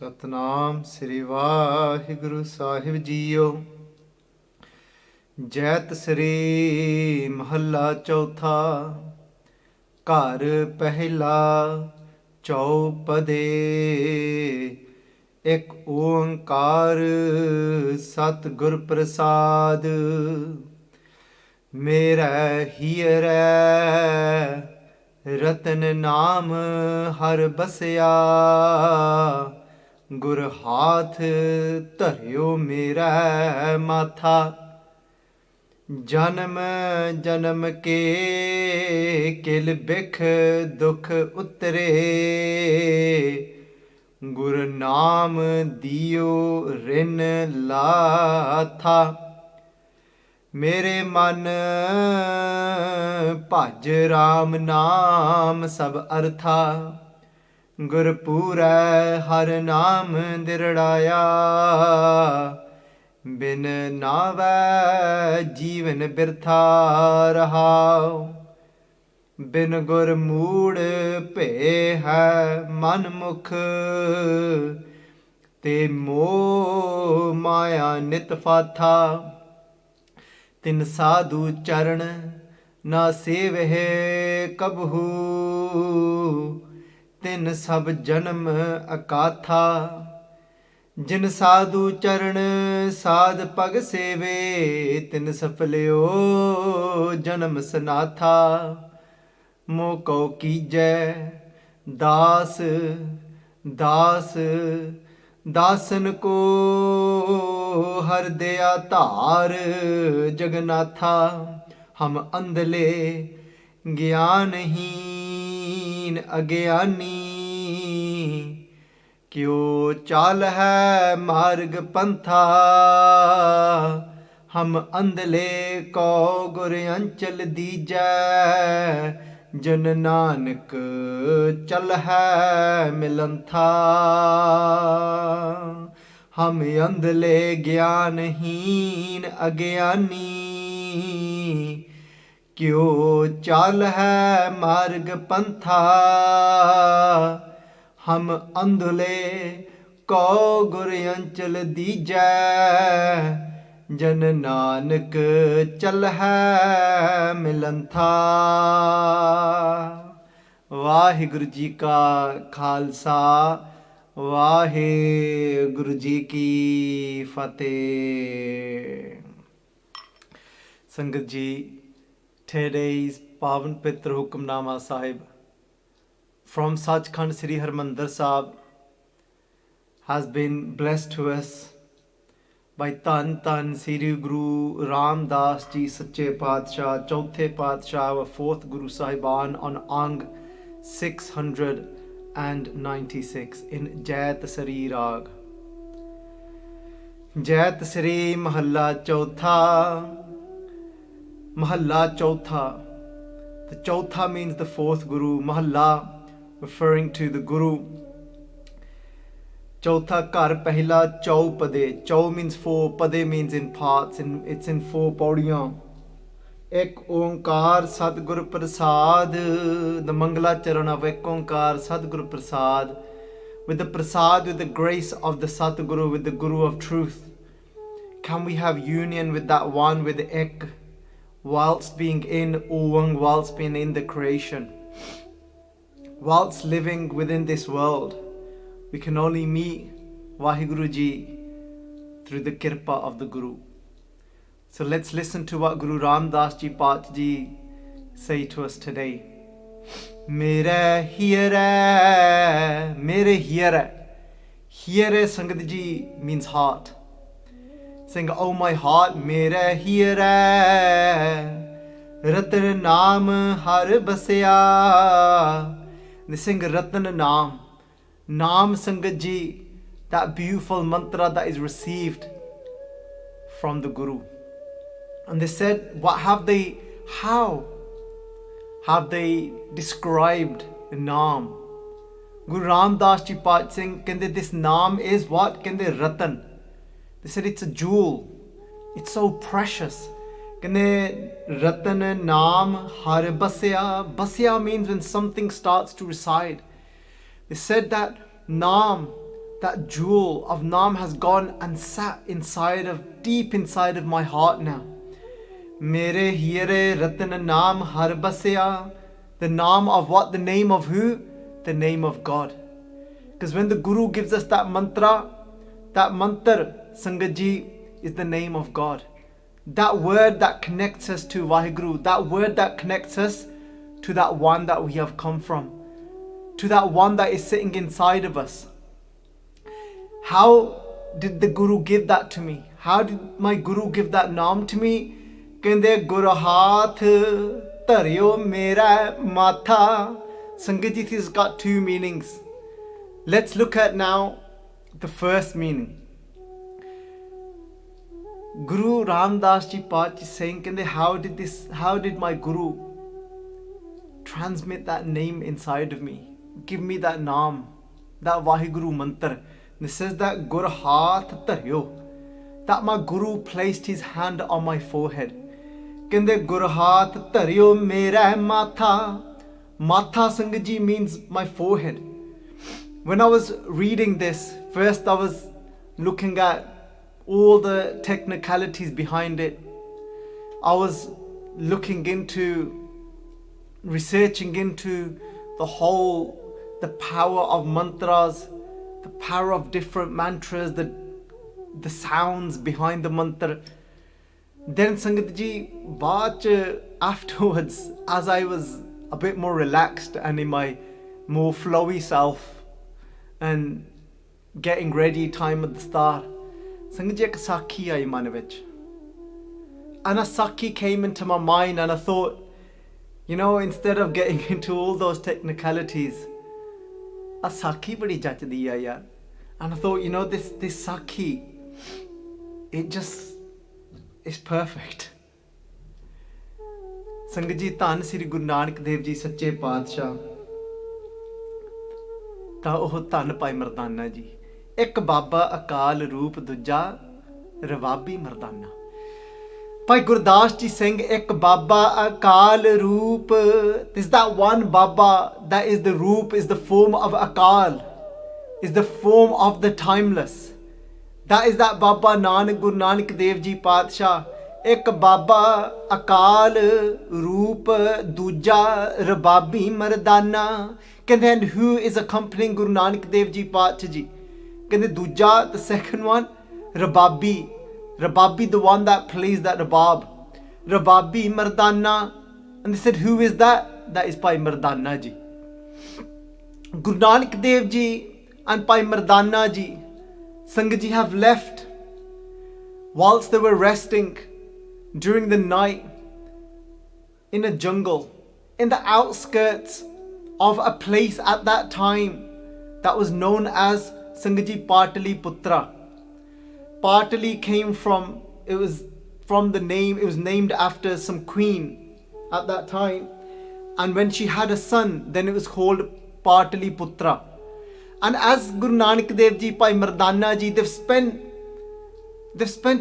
ਸਤਨਾਮ ਸ੍ਰੀ ਵਾਹਿਗੁਰੂ ਸਾਹਿਬ JIO. Jaitsri ਮਹੱਲਾ ਚੌਥਾ। ਘਰ ਪਹਿਲਾ ਚਉਪਦੇ। ਇੱਕ ਓੰਕਾਰ ਸਤਿਗੁਰ ਪ੍ਰਸਾਦ। ਮੇਰਾ ਹੀਰੈ ਰਤਨ ਨਾਮ ਹਰ ਬਸਿਆ। ਗੁਰ ਹਾਥ ਧਰਿਓ ਮੇਰਾ ਮਾਥਾ। ਜਨਮ ਜਨਮ ਕੇ ਕਿਲ ਬਿਖ ਦੁਖ ਉਤਰੇ। ਗੁਰ ਨਾਮ ਦਿਓ ਰਿਨ ਲਾਥਾ। ਮੇਰੇ ਮਨ ਭਜ ਰਾਮ ਨਾਮ ਸਭ ਅਰਥਾ। ਗੁਰਪੂਰੈ ਹਰ ਨਾਮ ਦਿਰੜਾਇਆ। ਬਿਨ ਨਾਵੈ ਜੀਵਨ ਬਿਰਥਾ ਰਹਾਉ। ਬਿਨ ਗੁਰ ਮੂੜ ਭੇ ਹੈ ਮਨ ਮੁਖ। ਤੇ ਮੋਹ ਮਾਇਆ ਨਿਤ ਫਾਥਾ। ਤਿਨ ਸਾਧੂ ਚਰਨ ਨਾ ਸੇਵਹਿ ਕਬਹੂ। ਤਿਨ ਸਭ ਜਨਮ ਅਕਾਥਾ। ਜਿਨ ਸਾਧੂ ਚਰਨ ਸਾਧ ਪਗ ਸੇਵੇ। ਤਿਨ ਸਫਲਿਓ ਜਨਮ ਸਨਾਥਾ। ਮੋਹ ਕਉ ਕੀਜੈ ਦਾਸ ਦਾਸ। ਦਾਸਨ ਕੋ ਹਰ ਦਿਆ ਧਾਰ ਜਗਨਾਥਾ। ਹਮ ਅੰਧਲੇ ਗਿਆਨਹੀਨ ਅਗਿਆਨੀ। ਕਿਉ ਚਾਲ ਹੈ ਮਾਰਗ ਪੰਥਾ। ਹਮ ਅੰਧਲੇ ਕੋ ਗੁਰ ਅੰਚਲ ਦੀਜੈ। ਜਨ ਨਾਨਕ ਚਲ ਹੈ ਮਿਲੰਥਾ। ਹਮ ਅੰਧਲੇ ਗਿਆਨਹੀਨ ਅਗਿਆਨੀ। ਕਿਉ ਚਾਲ ਹੈ ਮਾਰਗ ਪੰਥਾ। ਹਮ ਅੰਧਲੇ ਕੋ ਗੁਰ ਅੰਚਲ ਦੀਜੈ। ਜਨ ਨਾਨਕ ਚਲ ਹੈ ਮਿਲੰਥਾ। ਵਾਹਿਗੁਰੂ ਜੀ ਕਾ ਖਾਲਸਾ ਵਾਹਿਗੁਰੂ ਜੀ ਕੀ ਫਤਿਹ। ਸੰਗਤ ਜੀ, today's Pavan Pitra Hukamnaama Sahib from Sachkhand Sri Harmandir Sahib has been blessed to us by Tan Tan Sri Guru Ramdas Ji Sache Padshah, Chauthe Padshah, our fourth Guru Sahiban on Ang 696 in Jaitsree Rag. Jaitsree Mahalla Chautha. Mahalla Chautha. The Chautha means the fourth Guru. Mahalla referring to the Guru. Chautha Kar Pehla Chau-Padhay. Chau means four, Padhay means in parts, it's in four paudiyan. Ek Oankaar Satgur Prasaad. The Mangala Charan of Ek Oankaar Satgur Prasaad. With the Prasaad, with the grace of the Satguru, with the Guru of truth. Can we have union with that one, with the Ek? Whilst being in Oang, whilst being in the creation, whilst living within this world, we can only meet Vaheguru Ji through the kirpa of the Guru. So let's listen to what Guru Ramdas Ji Pat Ji say to us today. Mere heere, mere heere. Heere Sangat Ji means heart. Sing, oh my heart, mera heera. Ratan Naam har basya. They sing Ratan Naam. Naam Sangat Ji, that beautiful mantra that is received from the Guru. And they said, how have they described Naam? Guru Ramdas Ji Pat Singh, this Naam is what? Ratan. They said it's a jewel. It's so precious. Ratan Naam har basya. Basya means when something starts to reside. They said that Naam, that jewel of Naam has gone and sat deep inside of my heart now. Mere hire ratan naam har basya. The Naam of what? The name of who? The name of God. Because when the Guru gives us that mantra, Sangat Ji, is the name of God. That word that connects us to Vaheguru, that word that connects us to that one that we have come from, to that one that is sitting inside of us. How did the Guru give that to me? How did my Guru give that Naam to me? Kende Guru Haath Taryo Mera Matha. Sangat Ji, this has got two meanings. Let's look at now the first meaning. Guru Ramdas Ji Paat is saying, how did my Guru transmit that name inside of me? Give me that Naam, that Vaheguru mantra. This says that Gur Haath Taryo, that my Guru placed his hand on my forehead. Kende Gur Haath Taryo Mera Matha. Matha, Sangat Ji, means my forehead. When I was reading this, first I was looking at all the technicalities behind it. I was researching into the power of mantras, the power of different mantras, the sounds behind the mantra. Then Sangat Ji, afterwards, as I was a bit more relaxed and in my more flowy self and getting ready time at the start, Sangat Ji, ek Sakhi aayi man vich. And a Sakhi came into my mind, and I thought, instead of getting into all those technicalities, a Sakhi badi jachdi hai yaar. And I thought, this Sakhi, it's perfect. Sangat Ji, Dhan Sri Guru Nanak Dev Ji Sache Paatshah, ਤਾਂ ਉਹ ਧੰਨ ਭਾਈ ਮਰਦਾਨਾ ਜੀ, ਇੱਕ ਬਾਬਾ ਅਕਾਲ ਰੂਪ, ਦੂਜਾ ਰਵਾਬੀ ਮਰਦਾਨਾ. ਭਾਈ ਗੁਰਦਾਸ ਜੀ ਸਿੰਘ, ਇੱਕ ਬਾਬਾ ਅਕਾਲ ਰੂਪ. This is that one Baba that is the roop, is the form of Akal, is the form of the timeless. That is that Baba Nanak, Guru Nanak Dev Ji Paatshah. ਇੱਕ ਬਾਬਾ ਅਕਾਲ ਰੂਪ, ਦੂਜਾ ਰਬਾਬੀ ਮਰਦਾਨਾ. ਕਹਿੰਦੇ, and who is accompanying Guru Nanak Dev Ji Paatshah Ji? ਕਹਿੰਦੇ ਦੂਜਾ, the second one, Rababi. Rababi, the one that plays that rabab. Rababi Mardana. And they said, who is that? That is Bhai Mardana Ji. Guru Nanak Dev Ji and Bhai Mardana Ji, Sangat Ji, have left whilst they were resting during the night in a jungle, in the outskirts of a place at that time that was known as Sangat Ji Pataliputra. Patali came from, it was named after some queen at that time. And when she had a son, then it was called Pataliputra. And as Guru Nanak Dev Ji, Bhai Mardana Ji, they've spent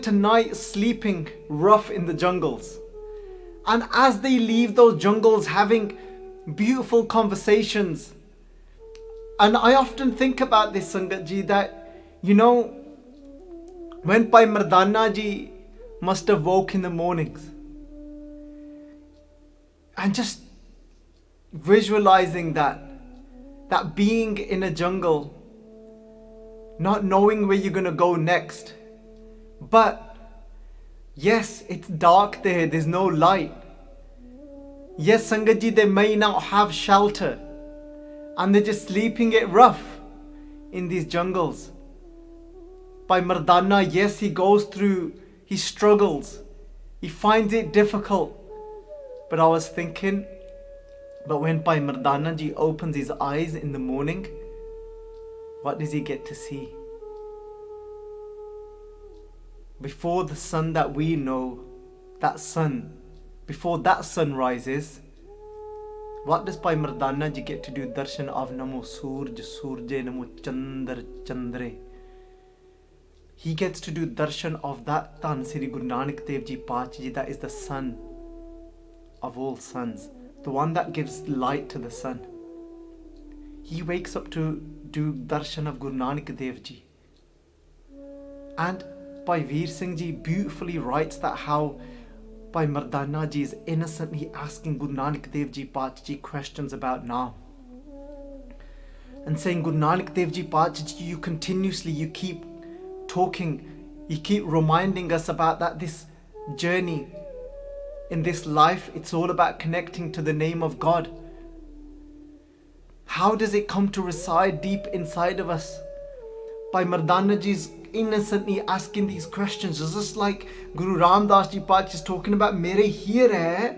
a night sleeping rough in the jungles. And as they leave those jungles, having beautiful conversations. And I often think about this, Sangat Ji, that, when Bhai Mardana Ji must have woke in the mornings, and just visualizing that being in a jungle, not knowing where you're going to go next. But yes, it's dark there, there's no light. Yes, Sangat Ji, they may not have shelter, and they're just sleeping it rough in these jungles. Bhai Mardana, yes, he goes through, he struggles, he finds it difficult. But I was thinking, but when Bhai Mardana Ji opens his eyes in the morning, what does he get to see? Before the sun that we know, that sun, before that sun rises, what does Bhai Mardana Ji get to do? Darshan of Namo Surj Surje, Namo Chandra Chandre. He gets to do darshan of that Dhan Sri Guru Nanak Dev Ji Paatshah Ji, that is the sun of all suns, the one that gives light to the sun. He wakes up to do darshan of Guru Nanak Dev Ji. And Bhai Veer Singh Ji beautifully writes that how Bhai Mardana Ji is innocently asking Guru Nanak Dev Ji Pacha Ji questions about Naam. And saying, Guru Nanak Dev Ji Pacha Ji, you keep talking, you keep reminding us about that this journey in this life, it's all about connecting to the name of God. How does it come to reside deep inside of us? Bhai Mardana Ji's innocently asking these questions. It's just like Guru Ramdas Ji Pacha is talking about, Mere here hai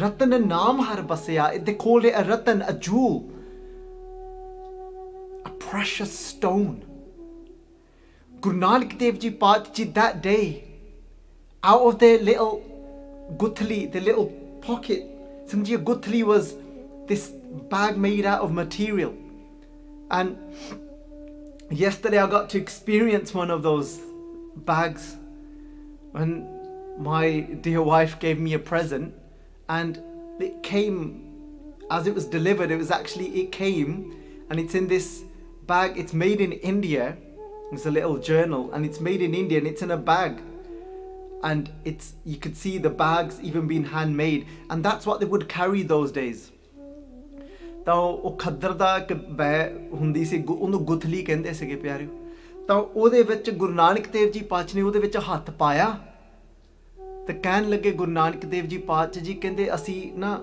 Ratan Naam har basya. They called it a Ratan, a jewel, a precious stone. Guru Nanak Dev Ji Pacha Ji that day, out of their little guthli, the little pocket, Samjhiya guthli was this bag made out of material. And yesterday I got to experience one of those bags when my dear wife gave me a present, and it came, as it was delivered, it came and it's in this bag. It's made in India. It's a little journal and it's made in India and it's in a bag. And you could see the bags even being handmade, and that's what they would carry those days. ਤਾਂ ਉਹ ਖੱਦਰ ਦਾ ਇੱਕ ਬੈ ਹੁੰਦੀ ਸੀ, ਉਹਨੂੰ ਗੁਥਲੀ ਕਹਿੰਦੇ ਸੀਗੇ ਪਿਆਰਿਓ। ਤਾਂ ਉਹਦੇ ਵਿੱਚ ਗੁਰੂ ਨਾਨਕ ਦੇਵ ਜੀ ਪਾਤਸ਼ਾਹ ਨੇ ਉਹਦੇ ਵਿੱਚ ਹੱਥ ਪਾਇਆ ਤੇ ਕਹਿਣ ਲੱਗੇ, ਗੁਰੂ ਨਾਨਕ ਦੇਵ ਜੀ ਪਾਤਸ਼ਾਹ ਜੀ ਕਹਿੰਦੇ, ਅਸੀਂ ਨਾ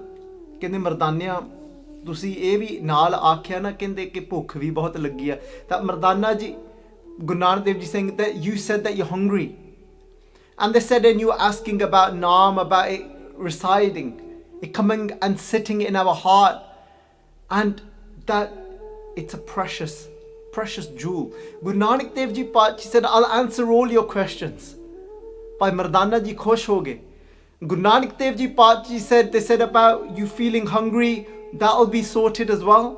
ਕਹਿੰਦੇ ਮਰਦਾਨਿਆਂ ਤੁਸੀਂ ਇਹ ਵੀ ਨਾਲ ਆਖਿਆ ਨਾ, ਕਹਿੰਦੇ ਕਿ ਭੁੱਖ ਵੀ ਬਹੁਤ ਲੱਗੀ ਆ। ਤਾਂ Mardana ji, Guru Nanak Dev Ji saying that you said that you're hungry, and they said, and you were asking about Naam, about it residing, it coming and sitting in our heart, and that it's a precious jewel. Guru Nanak Dev Ji Pacha said, I'll answer all your questions. Bhai Mardana Ji khosh ho gaye. Guru Nanak Dev Ji Pacha said, they said about you feeling hungry, that'll be sorted as well.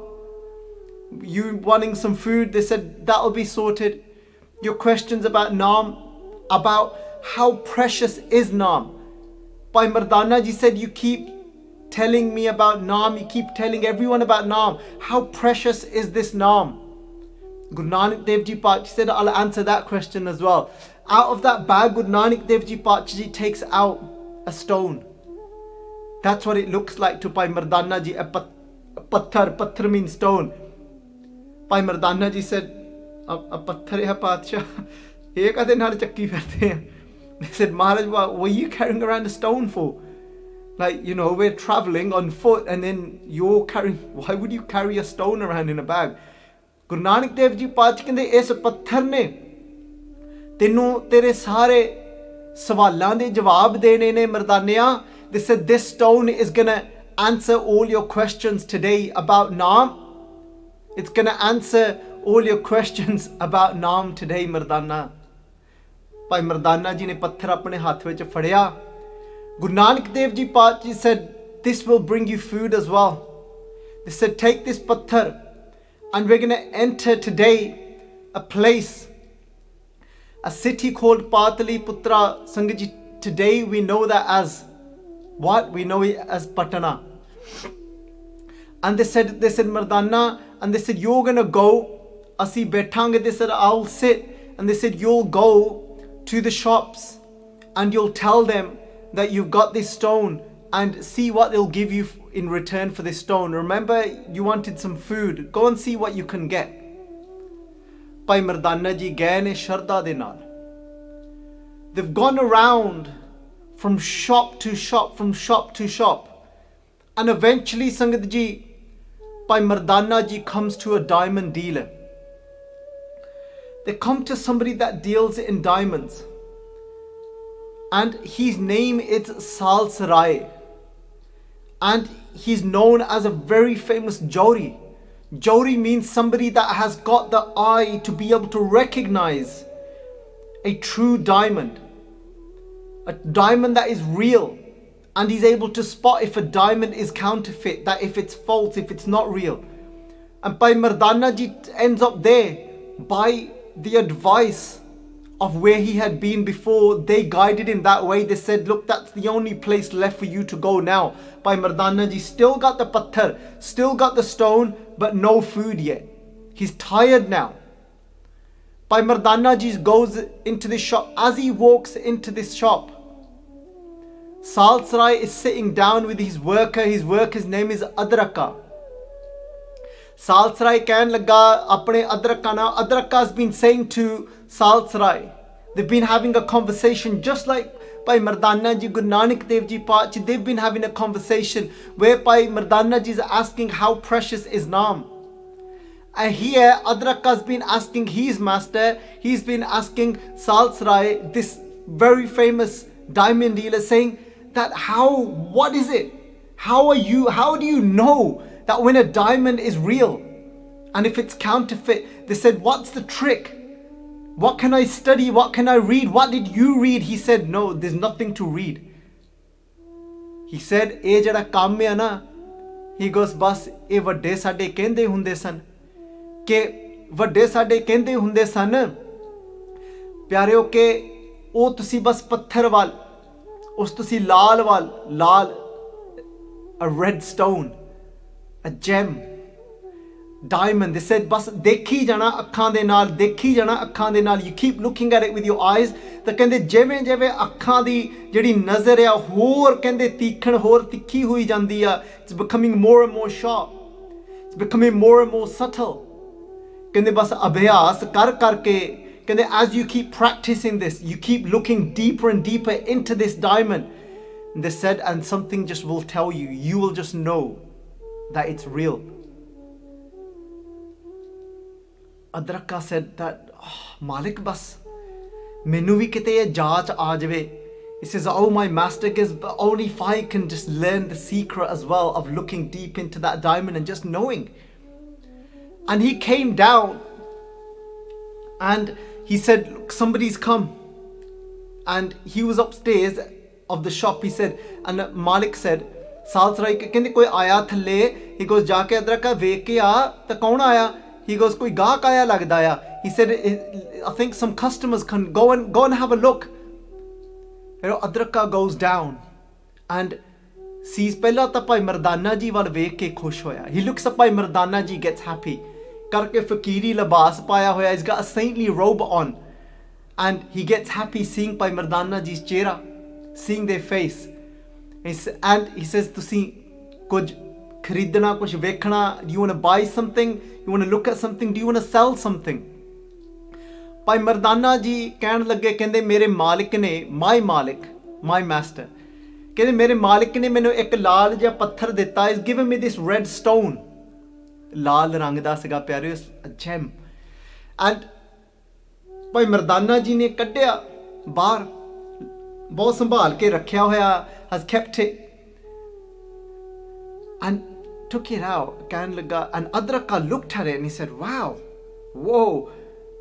You wanting some food, they said that'll be sorted. Your questions about Naam, about how precious is Naam. Bhai Mardana Ji said, you keep telling me about Naam, you keep telling everyone about Naam. How precious is this Naam? Guru Nanak Dev Ji Pacha said, I'll answer that question as well. Out of that bag, Guru Nanak Dev Ji Pacha Ji takes out a stone. That's what it looks like to Bhai Mardana Ji, a patthar means stone. Bhai Mardana Ji said, a patthar hai Pacha, ye kade naal chakki firte hain. They said, Maharaj, what are you carrying around a stone for? Like, we're traveling on foot and then you're carrying, why would you carry a stone around in a bag? Guru Nanak Dev Ji Pacha ਕਹਿੰਦੇ ਇਸ ਪੱਥਰ ਨੇ ਤੈਨੂੰ ਤੇਰੇ ਸਾਰੇ ਸਵਾਲਾਂ ਦੇ ਜਵਾਬ ਦੇਣੇ ਨੇ ਮਰਦਾਨਿਆਂ. They said this stone is gonna answer all your questions today about Naam. It's gonna answer all your questions about Naam today, Mardana. Bhai Mardana Ji ne patthar apne haath vich fadya. Guru Nanak Dev Ji Pacha said, this will bring you food as well. They said, take this patthar and we're going to enter today a place, a city called Pataliputra. Sangaji, today we know that as what? We know it as Patana. And they said Mardana, and they said, you're going to go, asi bethange. They said, I'll sit. And they said, you'll go to the shops and you'll tell them that you've got this stone and see what they'll give you in return for this stone. Remember, you wanted some food. Go and see what you can get. Bhai Mardana Ji gaye ne Shraddha de naal. They've gone around from shop to shop, and eventually, Sangat Ji, Bhai Mardana Ji comes to a diamond dealer. They come to somebody that deals in diamonds, and his name is Sal Sarai, and he's known as a very famous Jowri. Jowri means somebody that has got the eye to be able to recognize a true diamond, a diamond that is real, and he's able to spot if a diamond is counterfeit, that if it's false, if it's not real. And Bhai Mardana Ji ends up there by the advice of where he had been before. They guided him that way. They said, look, that's the only place left for you to go now. Bhai Mardana Ji still got the patthar, still got the stone, but no food yet. He's tired now. Bhai Mardana ji goes into this shop. As he walks into this shop, Salsarai is sitting down with his worker. His worker's name is Adraka. Salsarai ਕਹਿਣ ਲੱਗਾ ਆਪਣੇ ਅਦਰਕਾ ਨਾਲ. Adraka has been saying to Salsarai, they've been having a conversation just like Bhai Mardana ji, Guru Nanak Dev ji Pachi, they've been having a conversation where Bhai Mardana ji is asking how precious is Naam. And here Adraka has been asking his master, he's been asking Salsarai, this very famous diamond dealer, saying that what is it? How do you know that when a diamond is real and if it's counterfeit? They said, what's the trick? What can I study? What can I read? What did you read? He said, no, there's nothing to read. He said, eh jada kaam hai na, he goes, bas eh vadde sade kende hunde san ke vadde sade kende hunde san pyareo ke oh tusi bas patthar wal us tusi laal a red stone, a gem, diamond. They said bas dekhi jana ਅੱਖਾਂ ਦੇ ਨਾਲ, ਦੇਖੀ ਜਾਣਾ ਅੱਖਾਂ ਦੇ ਨਾਲ. You keep looking at it with your eyes. ਤਾਂ ਕਹਿੰਦੇ ਜਿਵੇਂ ਜਿਵੇਂ ਅੱਖਾਂ ਦੀ ਜਿਹੜੀ ਨਜ਼ਰ ਆ ਹੋਰ ਕਹਿੰਦੇ ਤੀਖਣ ਹੋਰ ਤਿੱਖੀ ਹੋਈ ਜਾਂਦੀ ਆ. It's becoming more and more sharp. It's becoming more and more subtle. ਕਹਿੰਦੇ ਬਸ ਅਭਿਆਸ ਕਰ ਕਰਕੇ ਕਹਿੰਦੇ as you keep practicing this, you keep looking deeper and deeper into this diamond. And they said, and something just will tell you, you will just know that it's real. Adraka said that, Malik bas, menu vi kite ye jaach aa jave. He says, oh my master gives, but only if I can just learn the secret as well of looking deep into that diamond and just knowing. And he came down and he said, look, somebody's come. And he was upstairs of the shop, he said, and Malik said, Salsarai kehndi koi aaya thalle. He goes, jaake Adraka vekh ke aa, ta kaun aaya? He goes, koi gaak aaya lagda ya. He said, I think some customers can go and have a look. Adraka goes down and sees pehla ta Bhai Mardana ji wal vekh ke khush hoya. He looks at Bhai Mardana ji, gets happy. Karke fakiri labas paya hoya. He's got a saintly robe on. And he gets happy seeing Bhai Mardana ji's chehra, seeing their face. And he says, tusi kuch kharidna, kuch vekhna, do you want to buy something? You want to look at something? Do you want to sell something? Bhai Mardana ji ਕਹਿਣ ਲੱਗੇ, ਕਹਿੰਦੇ ਮੇਰੇ ਮਾਲਿਕ ਨੇ, my master, ਕਹਿੰਦੇ ਮੇਰੇ ਮਾਲਿਕ ਨੇ ਮੈਨੂੰ ਇੱਕ ਲਾਲ ਜਿਹਾ ਪੱਥਰ ਦਿੱਤਾ. He's given me this red stone. ਲਾਲ ਰੰਗ ਦਾ ਸੀਗਾ ਪਿਆਰਿਓ, a gem. And Bhai Mardana ji ਨੇ ਕੱਢਿਆ ਬਾਹਰ, ਬਹੁਤ ਸੰਭਾਲ ਕੇ ਰੱਖਿਆ ਹੋਇਆ, has kept it, and took it out. ਕਹਿਣ ਲੱਗਾ, and Adraka looked at it and he said, wow, whoa,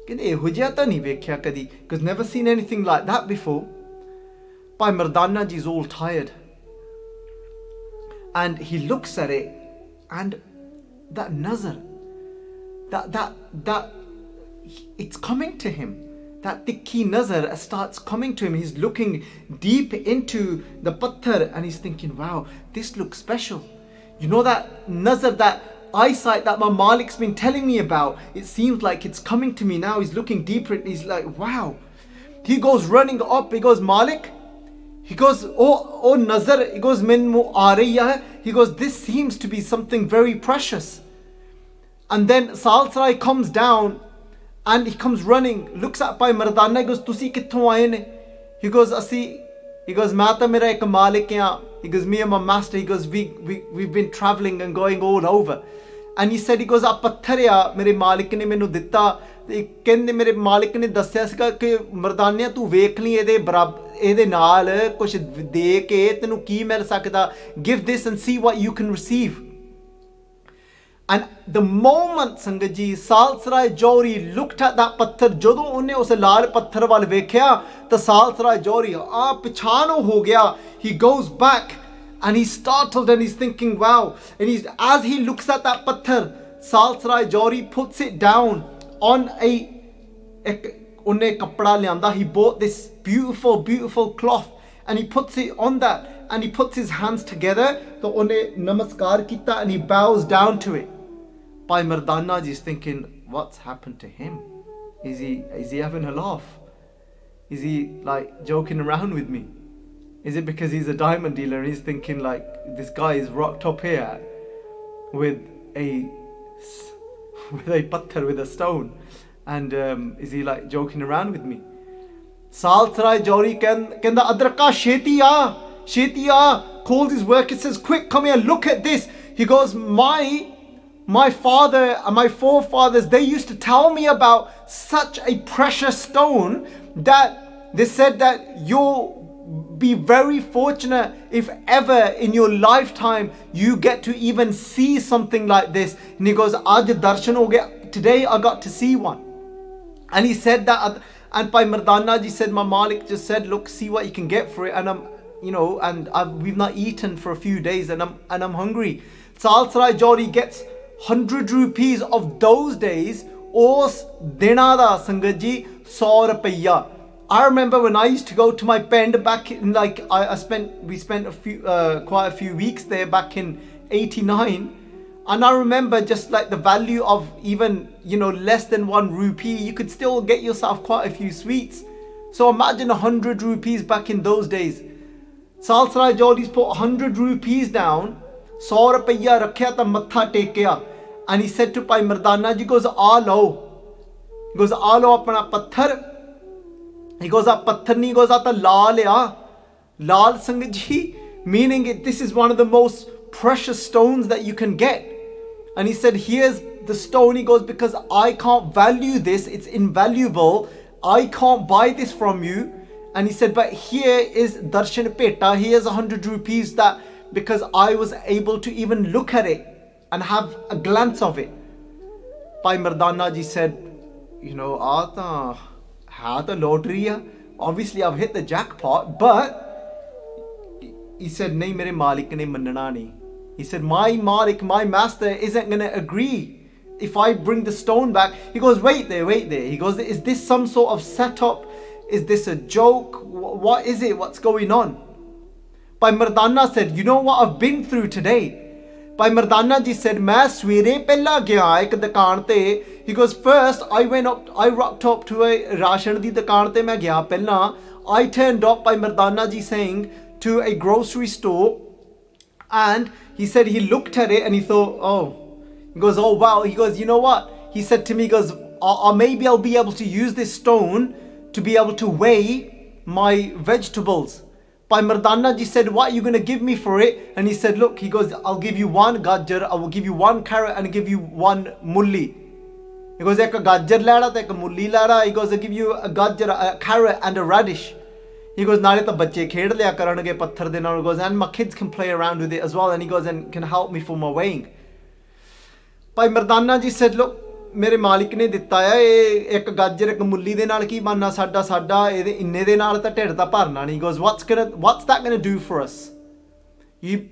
ਕਹਿੰਦੇ ਇਹੋ ਜਿਹਾ ਤਾਂ ਨਹੀਂ ਵੇਖਿਆ ਕਦੀ, because never seen anything like that before. Bhai Mardana ji is all tired and he looks at it, and that nazar, that it's coming to him. That tikhi nazar starts coming to him. He's looking deep into the patthar and he's thinking, wow, this looks special. You know that nazar, that eyesight that my Malik's been telling me about, it seems like it's coming to me now. He's looking deeper and he's like, wow. He goes running up, he goes, Malik, he goes, oh nazar, he goes, min mu aa rahi hai. He goes, this seems to be something very precious. And then Salsarai comes down and he comes running, looks at Bhai Mardana, he goes, tusi kitthon aaye ne? He goes, he goes, main ta mera ek malik hai. He goes, me and my master, he goes, we've been traveling and going all over. And he said, he goes, a patthar ya mere malik ne mainu ditta. Kehndi mere malik ne dassya siga ki Mardaniya tu vekh li ਇਹਦੇ ਨਾਲ ਕੁਝ ਦੇ ਕੇ ਤੈਨੂੰ ਕੀ ਮਿਲ ਸਕਦਾ. Give this and see what you can receive. And the moment ਸੰਗਤ ਜੀ ਸਾਲਸਰਾਏ ਜੌਹਰੀ looked at that ਪੱਥਰ, ਜਦੋਂ ਉਹਨੇ ਉਸ ਲਾਲ ਪੱਥਰ ਵੱਲ ਵੇਖਿਆ ਤਾਂ ਸਾਲਸਰਾਏ ਜੌਹਰੀ ਪਛਾਣ ਹੋ ਗਿਆ. He goes back and he's startled and he's thinking, wow. And as he looks at that ਪੱਥਰ, ਸਾਲਸਰਾਏ ਜੌਹਰੀ puts it down on ਉਹਨੇ ਕੱਪੜਾ ਲਿਆਂਦਾ. He bought this beautiful cloth and he puts it on that and he puts his hands together. So ਉਹਨੇ ਨਮਸਕਾਰ ਕੀਤਾ and he bows down to it. Bhai Mardana ji is thinking, what's happened to him? Is he having a laugh? Is he like joking around with me? Is it because he's a diamond dealer and he's thinking like, this guy is rocked up here with a patthar, with a stone, and is he like joking around with me? Salsarai Jori kenda adraka sheti aa, calls his worker, says, quick, come here, look at this. He goes, my father and my forefathers, they used to tell me about such a precious stone that they said that you'll be very fortunate if ever in your lifetime you get to even see something like this. And he goes, Aaj darshan ho gaya, today I got to see one. And he said that, and Bhai Mardana ji said, my Malik just said, look, see what you can get for it. And I'm, we've not eaten for a few days, and I'm hungry. Salsarai Jori gets 100 rupees of those days, os dina da sangat ji 100 rupiya. I remember when I used to go to my pend back in, like, we spent quite a few weeks there back in 89, and I remember just like the value of even, less than 1 rupee, you could still get yourself quite a few sweets. So imagine 100 rupees back in those days. Salsarai Jodi's put 100 rupees down, 100 rupiya rakhya ta matha tekya, and he said to Bhai Mardana ji, goes, alo. He goes, alo apna patthar. He goes, "Aa patthar nahi," goes, "Aa ta laal ya." Laal sangat ji, meaning this is one of the most precious stones that you can get. And he said, here's the stone. He goes, because I can't value this, it's invaluable, I can't buy this from you. And he said, but here is darshan peta, here's 100 rupees, that because I was able to even look at it and have a glance of it. Bhai Mardana ji said, the lottery, obviously I've hit the jackpot, but he said, nahi mere malik ne mannana nahi. He said, my malik, my master isn't going to agree if I bring the stone back. He goes, wait there. He goes, is this some sort of setup? Is this a joke? What is it? What's going on? Bhai Mardana said, you know what I've been through today? Bhai Mardana ji said, main swere pehla gaya ek dukaan te. He goes, first I rocked up to a ration di dukaan te main gaya pehla. I turned up, Bhai Mardana ji saying, to a grocery store, and he said he looked at it and he thought, oh. He goes, oh wow. He goes, you know what? He said to me, he goes, maybe I'll be able to use this stone to be able to weigh my vegetables. Bhai Mardana ji said, what are you going to give me for it? And he said, look, he goes, I'll give you 1 gajar, I will give you 1 carrot, and I'll give you 1 mulli. He goes, ek gajar leda te ek mulli leda. He goes, I'll give you a gajar, a carrot and a radish. He goes, naale ta bacche khed liya karange patthar de naal. He goes, and my kids can play around with it as well. And he goes, and can help me for my weighing. Bhai Mardana ji said, look, ਮੇਰੇ ਮਾਲਿਕ ਨੇ ਦਿੱਤਾ ਆ ਇਹ ਇੱਕ ਗਾਜਰ ਇੱਕ ਮੁੱਲੀ ਦੇ ਨਾਲ ਕੀ ਬਣਨਾ ਸਾਡਾ ਇਹਦੇ ਇੰਨੇ ਦੇ ਨਾਲ ਤਾਂ ਢਿੱਡ ਤਾਂ ਭਰਨਾ ਨਹੀਂ. Goes, what's that going to do for us?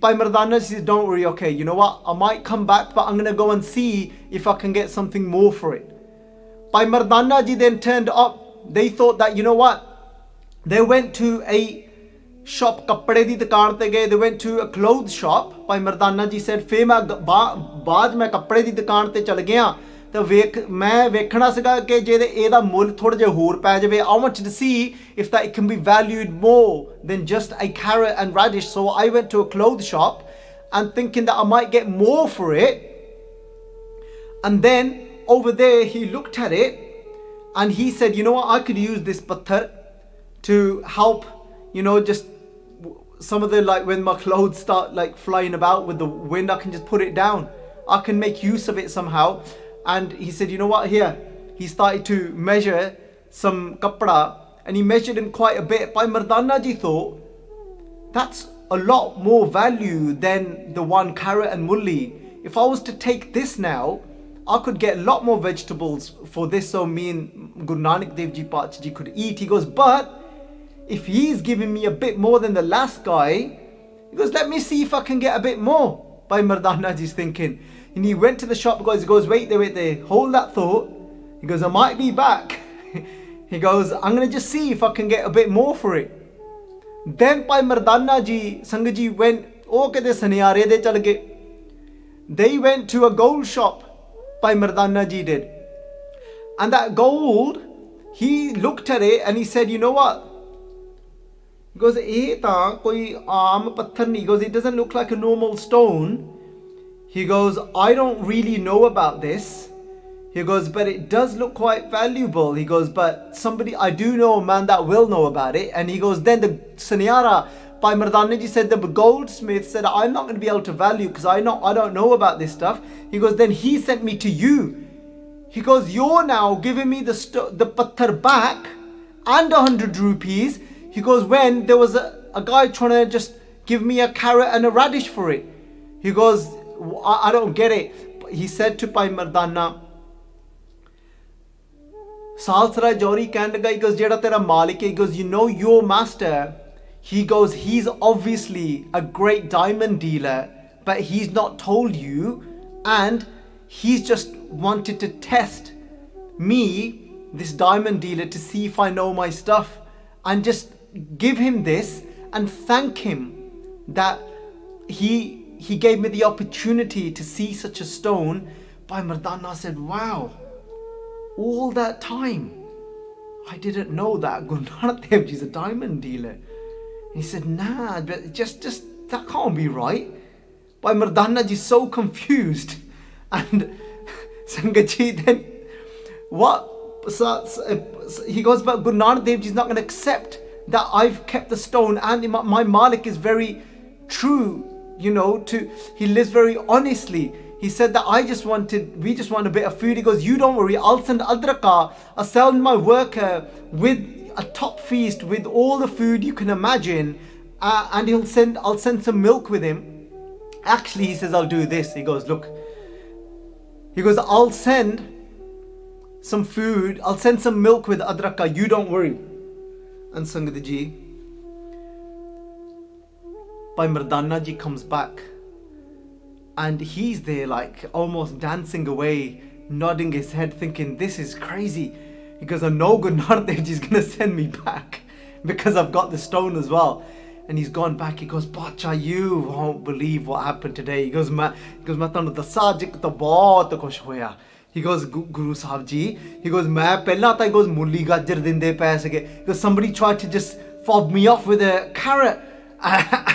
Bhai Mardana says, don't worry, okay, you know what, I might come back, but I'm going to go and see if I can get something more for it. Bhai Mardana ji then turned up. They thought that, you know what, they went to a shop, ਕੱਪੜੇ ਦੀ ਦੁਕਾਨ ਤੇ ਗਏ. They went to a clothes shop. Bhai Mardana ji said, ਫਿਰ ਮੈਂ ਬਾਅਦ ਮੈਂ ਕੱਪੜੇ ਦੀ ਦੁਕਾਨ ਤੇ ਚਲ ਗਿਆ ਤਾਂ ਮੈਂ ਵੇਖਣਾ ਸੀਗਾ ਕਿ ਜੇ ਇਹਦਾ ਮੁੱਲ ਥੋੜਾ ਜਿਹਾ ਹੋਰ ਪੈ ਜਾਵੇ. I wanted to see if that it can be valued more than just a carrot and radish. So I went to a clothes shop and thinking that I might get more for it. And then over there he looked at it and he said, you know what, I could use this patthar to help, just some of the, like when my clothes start like flying about with the wind, I can just put it down. I can make use of it somehow. And he said, you know what, here. He started to measure some kapda and he measured him quite a bit. Bhai Mardana ji thought, that's a lot more value than the 1 carrot and mulli. If I was to take this now, I could get a lot more vegetables for this, so me and Guru Nanak Dev Ji Pacha ji could eat. He goes, but if he's giving me a bit more than the last guy, he goes, let me see if I can get a bit more. Bhai Mardana ji's thinking. And he went to the shop, he goes, wait there, hold that thought. He goes, I might be back. He goes, I'm going to just see if I can get a bit more for it. Then Bhai Mardana ji, Sangat ji went, saniyare de chal gaye. They went to a gold shop, Bhai Mardana ji did. And that gold, he looked at it and he said, you know what? He goes, "Eh ta koi aam patthar nahi." He goes, "It doesn't look like a normal stone." He goes, "I don't really know about this." He goes, "But it does look quite valuable." He goes, "But somebody, I do know a man that will know about it." And he goes, then the Saniara, Bhai Mardana ji said, the goldsmith said, "I'm not going to be able to value because I don't know about this stuff." He goes, "Then he sent me to you." He goes, "You're now giving me the patthar back and 100 rupees." He goes, "When there was a guy trying to just give me a carrot and a radish for it." He goes, I don't get it." He said to Bhai Mardana, Salsara Jori Kandaga, he goes, "Jeda tera malik," he goes, "You know your master." He goes, "He's obviously a great diamond dealer, but he's not told you, and he's just wanted to test me, this diamond dealer, to see if I know my stuff, and just give him this and thank him that he gave me the opportunity to see such a stone." Bhai Mardana said, "Wow, all that time I didn't know that Guru Nanak Dev Ji is a diamond dealer." He said, "Nah, but just that can't be right." Bhai Mardana ji so confused, and Sangat ji then what? He goes, "But Guru Nanak Dev Ji is not going to accept that I've kept the stone, and my Malik is very true, he lives very honestly." He said that we just want a bit of food. He goes, "You don't worry, I'll send Adraka, I'll send my worker with a top feast with all the food you can imagine, and I'll send some milk with him." Actually, he says, "I'll do this." He goes, "Look," he goes, "I'll send some food, I'll send some milk with Adraka, you don't worry." And Sangat ji, Bhai Mardana ji comes back, and he's there like almost dancing away, nodding his head, thinking, "This is crazy." He goes, "I know Guru Nanak Dev Ji is going to send me back because I've got the stone as well." And he's gone back. He goes, "Bacha, you won't believe what happened today." He goes, "Main tanu dassa ji to bahut kuch hoya." He goes, "Guru Sahib ji," he goes, "Main pehla ta," he goes, "mulli gajar dinde pay sige." He goes, "Somebody tried to just fob me off with a carrot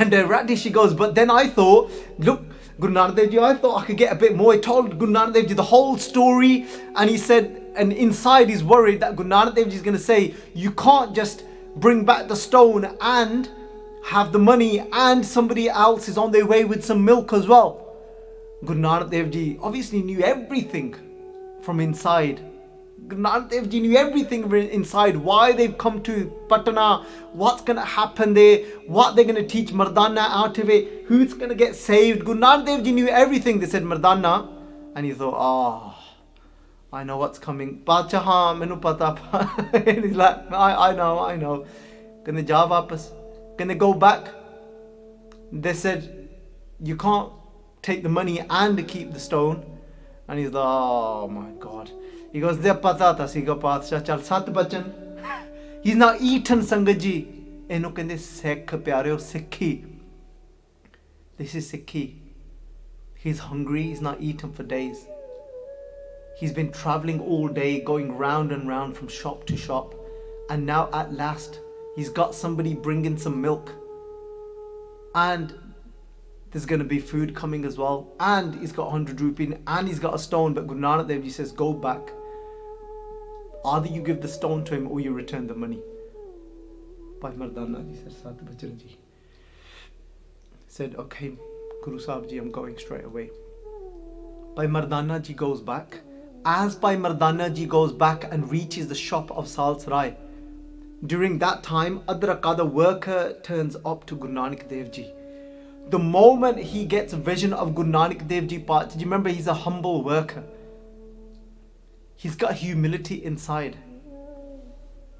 and a radish." He goes, "But then I thought, look, Guru Nanak Dev Ji, I thought I could get a bit more." He told Guru Nanak Dev Ji the whole story, and he said, and inside he's worried that Guru Nanak Dev Ji is going to say, "You can't just bring back the stone and have the money, and somebody else is on their way with some milk as well." Guru Nanak Dev Ji obviously knew everything from inside. Guru Nanak Dev Ji knew everything inside, why they've come to Patna, what's going to happen there, what they're going to teach Mardana out of it, who's going to get saved. Guru Nanak Dev Ji knew everything. They said Mardana, and he thought, "Oh, I know what's coming." "Bacha, haan, mainu pata." And he's like, I know. Can they ja wapas? Can they go back? They said, "You can't take the money and keep the stone." And he's like, "Oh my God." He goes, "De pata tha siga paatshah, chal sat bachan." He's not eaten, Sangat ji. Eno kende Sikh pyareo, Sikhi. This is Sikhi. He's hungry, he's not eaten for days. He's been traveling all day, going round and round from shop to shop. And now at last, he's got somebody bringing some milk. And there's going to be food coming as well. And he's got 100 rupees and he's got a stone. But Guru Nanak Dev Ji says, "Go back. Either you give the stone to him or you return the money." Bhai Mardana ji said, "Sat Bachran ji." Said, "Okay, Guru Sahib ji, I'm going straight away." Bhai Mardana ji goes back. As Bhai Mardana ji goes back and reaches the shop of Salsarai, during that time, Adraka, the worker, turns up to Guru Nanak Dev Ji. The moment he gets a vision of Guru Nanak Dev Ji, do you remember he's a humble worker? He's got humility inside.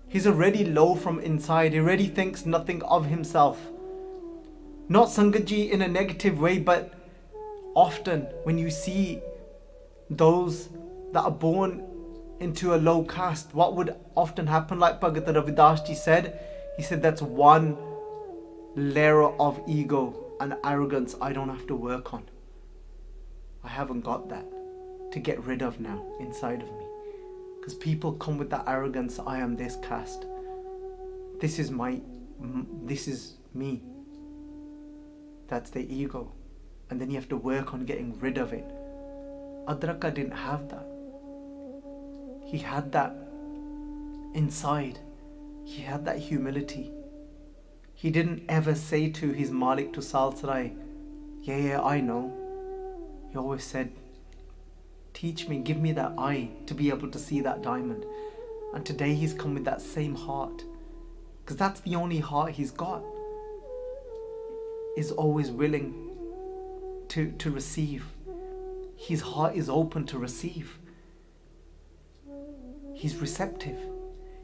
He's already low from inside. He already thinks nothing of himself. Not Sangat ji in a negative way, but often when you see those that are born into a low caste, what would often happen, like Bhagat Ravidas ji said, he said, "That's one layer of ego and arrogance I don't have to work on. I haven't got that to get rid of now inside of me, Because people come with that arrogance, I am this caste. This is me. That's their ego. And then you have to work on getting rid of it. Adraka didn't have that. He had that inside. He had that humility. He didn't ever say to his Malik to Salsarai, yeah, I know. He always said, teach me, give me that eye to be able to see that diamond. And today he's come with that same heart. Because that's the only heart he's got. Is always willing to receive. His heart is open to receive. He's receptive.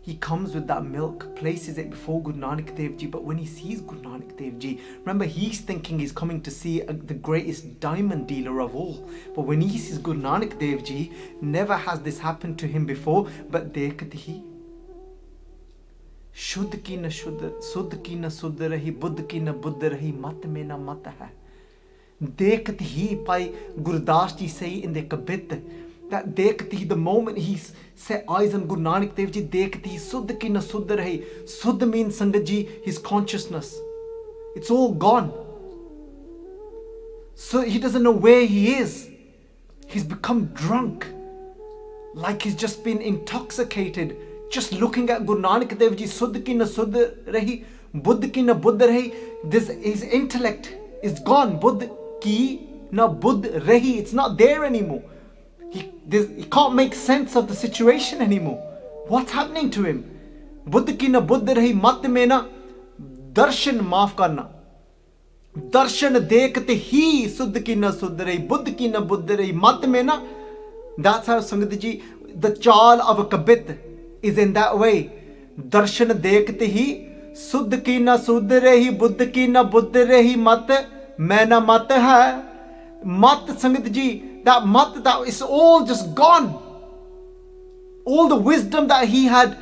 He comes with that milk, places it before Guru Nanak Dev Ji, but when he sees Guru Nanak Dev Ji, remember he's thinking he's coming to see the greatest diamond dealer of all. But when he sees Guru Nanak Dev Ji, never has this happened to him before, but dekht hi. Shuddh ki na shuddh, suddh ki na suddh rahi, buddh ki na buddh rahi, mat mein na mat hai. Dekht hi, Bhai Gurdas Ji say in the Kabit, that dekhti, the moment he set eyes on Guru Nanak Dev Ji, dekhti, suddh ki na suddh rahi. Suddh means, Sangat Ji, his consciousness. It's all gone. So he doesn't know where he is. He's become drunk. Like he's just been intoxicated. Just looking at Guru Nanak Dev Ji, suddh ki na suddh rahi, buddh ki na buddh rahi. His intellect is gone. Buddh ki na buddh rahi. It's not there anymore. He can't make sense of the situation anymore. What's happening to him? Buddh ki na buddh rahi, mat mein na darshan maaf karna. Darshan dekhte hi, suddh ki na suddh rahi, buddh ki na buddh rahi, mat mein na. That's how Sangat Ji, the chal of a kabit is in that way. Darshan dekhte hi, suddh ki na suddh rahi, buddh ki na buddh rahi, mat mein na mat hai. Mat, Sangat Ji, that mat, that is all just gone. All the wisdom that he had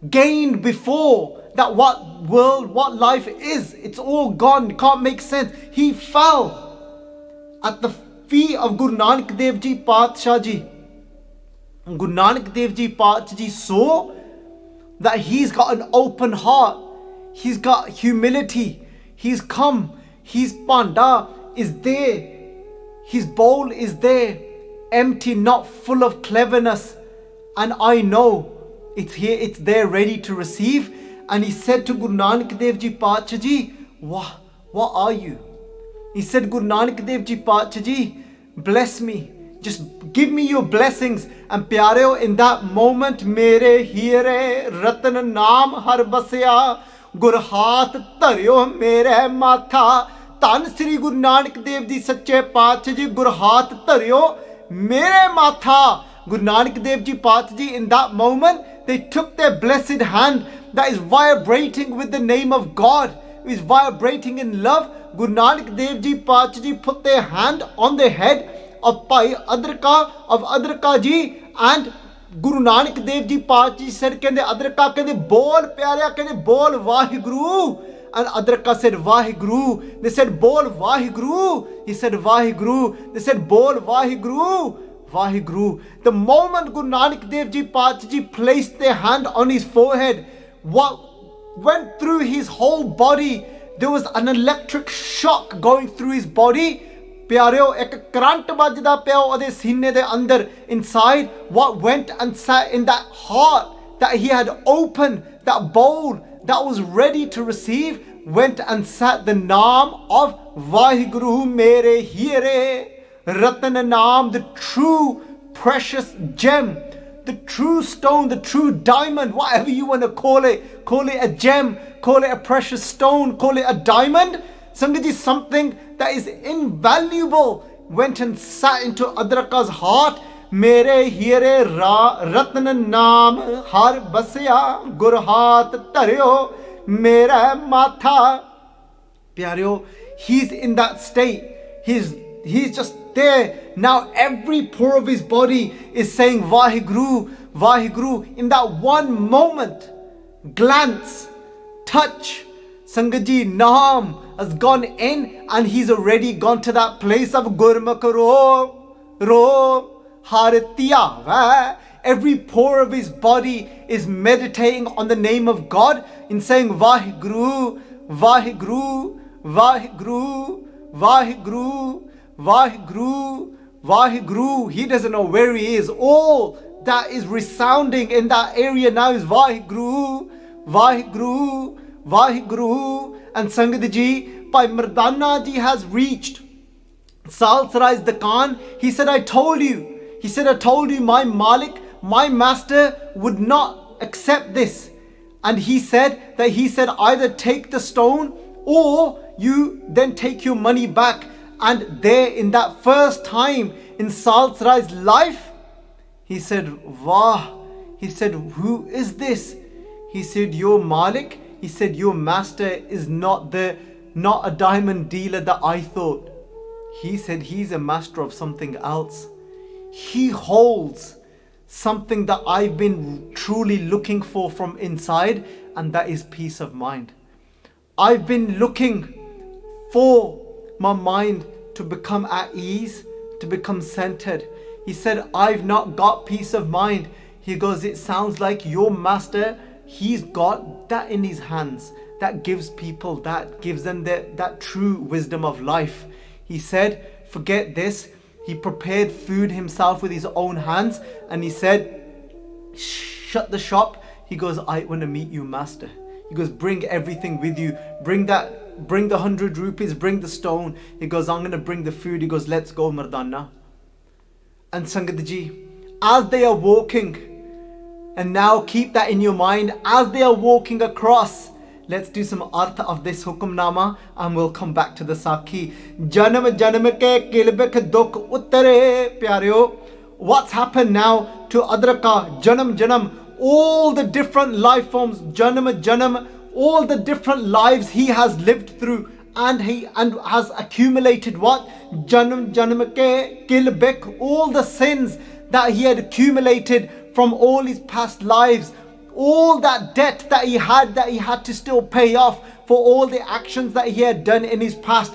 gained before, that what world, what life is, it's all gone. It can't make sense. He fell at the feet of Guru Nanak Dev Ji Paatshah Ji. Guru Nanak Dev Ji Paatshah Ji saw that he's got an open heart. He's got humility. He's come. His panda is there. His bowl is there, empty, not full of cleverness. And I know it's here, it's there, ready to receive. And he said to Guru Nanak Dev Ji Paatshah Ji, what are you? He said, Guru Nanak Dev Ji Paatshah Ji, bless me. Just give me your blessings. And pyareo, in that moment, mere here ratan naam har basya, gur haath dharyo mere matha. ਧੰਨ ਸ੍ਰੀ ਗੁਰੂ ਨਾਨਕ ਦੇਵ ਜੀ ਸੱਚੇ ਪਾਤਸ਼ਾਹ ਜੀ ਗੁਰ ਹੱਥ ਧਰਿਓ ਮੇਰੇ ਮਾਥਾ. Guru Nanak Dev Ji Paatshah Ji, in that moment, they took their blessed hand that is vibrating with the name of God, is vibrating in love. Guru Nanak Dev Ji Paatshah Ji put their hand on the head of Bhai Adraka Ji, and Guru Nanak Dev Ji Paatshah Ji said, kende Adraka, kende bol pyarya, kende bol Vaheguru. And Adraka said, Vaheguru. They said, bol Vaheguru. He said, Vaheguru. They said, bol Vaheguru. Vaheguru. The moment Guru Nanak Dev Ji Paatshah Ji placed their hand on his forehead, what went through his whole body, there was an electric shock going through his body. Pyareo, ek current bajda pya ode seene de andar inside. What went and sat in that heart that he had opened, that bowl that was ready to receive, went and sat the Naam of Vaheguru mere here. Ratan Naam, the true precious gem, the true stone, the true diamond, whatever you want to call it a gem, call it a precious stone, call it a diamond. Sangat Ji, something that is invaluable went and sat into Adraka's heart. Mere here ratan naam har basya, gur haath dharyo mera matha. Pyareo, he's in that state. He's just there. Now every pore of his body is saying Vaheguru, Vaheguru. In that one moment, glance, touch, Sangat Ji, Naam has gone in, and he's already gone to that place of Gurmukh ro Hartiya. every pore of his body is meditating on the name of God in saying Vaheguru, Vaheguru, Vaheguru, Vaheguru, Vaheguru, Vaheguru. He doesn't know where he is. All that is resounding in that area now is Vaheguru, Vaheguru, Vaheguru. And Sangat Ji, Bhai Mardana Ji has reached Salsarai's Dakan. He said, I told you. He said, I told you my Malik, my master would not accept this. And he said, either take the stone or you then take your money back. And there in that first time in Salsarai's life, he said, Wah. He said, who is this? He said, your Malik. He said, your master is not a diamond dealer that I thought. He said, he's a master of something else. He holds something that I've been truly looking for from inside, and that is peace of mind. I've been looking for my mind to become at ease, to become centered. He said, I've not got peace of mind. He goes, it sounds like your master, he's got that in his hands. That gives people, that gives them that true wisdom of life. He said, forget this. He prepared food himself with his own hands. And he said, shut the shop. He goes, I want to meet you, master. He goes, bring everything with you. Bring the 100 rupees, bring the stone. He goes, I'm going to bring the food. He goes, let's go, Mardana. And Sangat Ji, as they are walking, and now keep that in your mind, as they are walking across, let's do some artha of this Hukamnaama and we'll come back to the Sakhi. Janam janam ke kilbek dukh uttare pyareo. What's happened now to Adraka? Janam janam, all the different life forms, janam janam, all the different lives he has lived through, and has accumulated what? Janam janam ke kilbek, all the sins that he had accumulated from all his past lives. All that debt that he had to still pay off for all the actions that he had done in his past.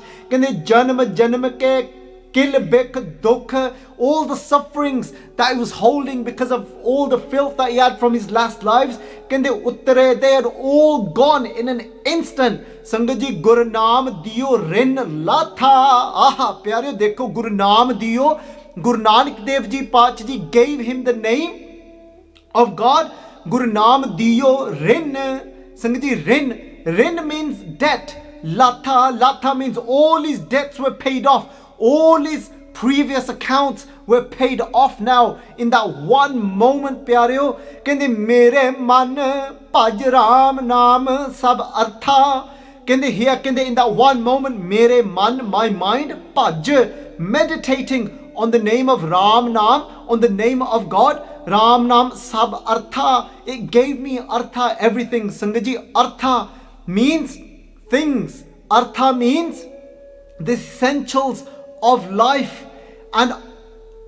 All the sufferings that he was holding because of all the filth that he had from his last lives, they had all gone in an instant. Sangat ji, Guru Naam diyo rin latha. Aha, pyareo dekho, Guru Naam diyo. Guru Nanak Dev Ji Pacha Ji gave him the name of God. Guru Naam diyo rin. Sangat ji, rin. Rin means debt. Latha means all his debts were paid off. All his previous accounts were paid off now in that one moment, pyareo. Kende mere man bhaj Ram naam sab artha. Kende here, kende in that one moment, mere man, my mind, bhaj, meditating on the name of Ram Naam, on the name of God. Ram Naam sab artha. It gave me artha, everything. Sangat ji, artha means things. Artha means the essentials of life, and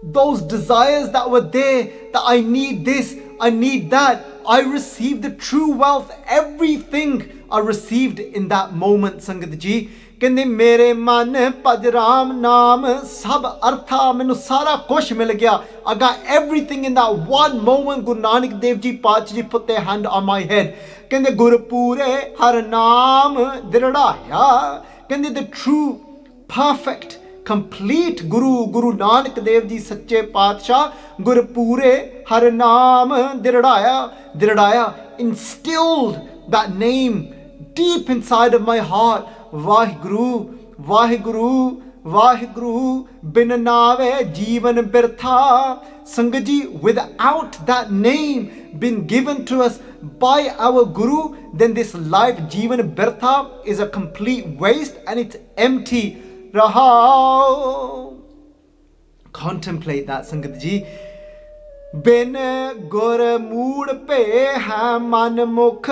those desires that were there, that I need this, I need that. I received the true wealth. Everything I received in that moment, Sangat ji. Kende mere man bhaj Ram naam sab artha. Mainu sara kuch mil gaya. I got everything in that one moment. Guru Nanak Dev Ji Pacha Ji put their hand on my head. Kende Guru Pure har naam dirdaya. Kende the true, perfect, complete Guru Nanak Dev Ji Sache Patsha, Guru Pure har naam dirdaya, instilled that name deep inside of my heart. Vaheguru, Vaheguru, Vaheguru, bin naave jeevan birtha. Sangat ji, without that name been given to us by our Guru, then this life jeevan birtha is a complete waste and it's empty. Rahao. Contemplate that, Sangat ji. Bin gur mood pe hai man mukh.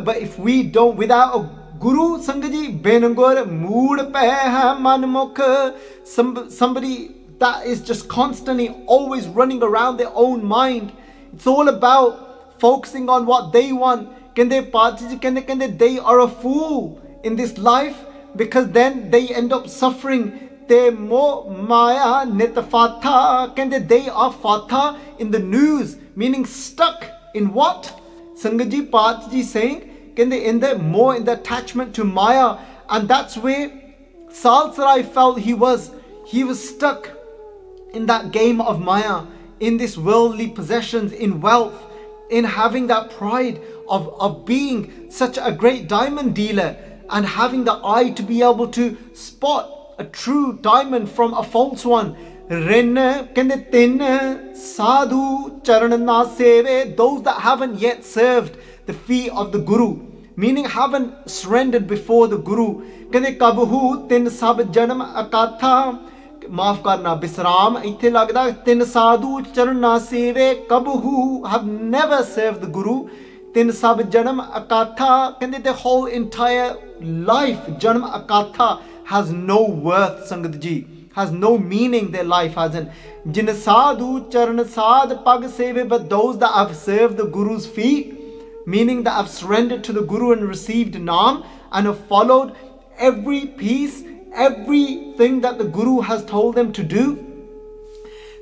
But if we don't, without a Guru, Sangat ji, bin gur mood pe hai man mukh. Somebody that is just constantly always running around their own mind. It's all about focusing on what they want. Kende Pacha ji, kende they are a fool in this life, because then they end up suffering te mo maya nit fatha. Kende they are fatha in the news, meaning stuck in what? Sangat ji, Path ji saying, kende in the more in the attachment to Maya, and that's where Salsarai felt he was stuck in that game of Maya, in this worldly possessions, in wealth, in having that pride of being such a great diamond dealer and having the eye to be able to spot a true diamond from a false one. Rin kende tin sadhu charan na seve, those that haven't yet served the feet of the Guru, meaning haven't surrendered before the Guru. Kende kabhu tin sab janam akatha, maaf karna bisram, ithe lagda tin sadhu charan na seve, kabhu have never served the Guru. Tin sab janam akatha, kende the whole entire life janam akatha has no worth, Sangat ji, has no meaning. Their life hasn't. Jin sadhu charan sad pag seve, but those that have served the Guru's feet, meaning that have surrendered to the Guru and received Naam and have followed every piece, everything that the Guru has told them to do.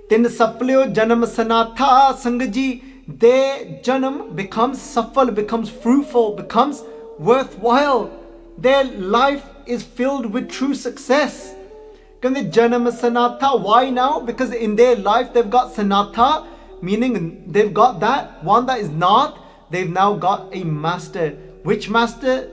Tin saplyo janam sanatha, Sangat ji, their janam becomes safal, becomes fruitful, becomes worthwhile. Their life is filled with true success. Kande janam sanatha, why now? Because in their life they've got sanatha, meaning they've got that one that is not. They've now got a master. Which master?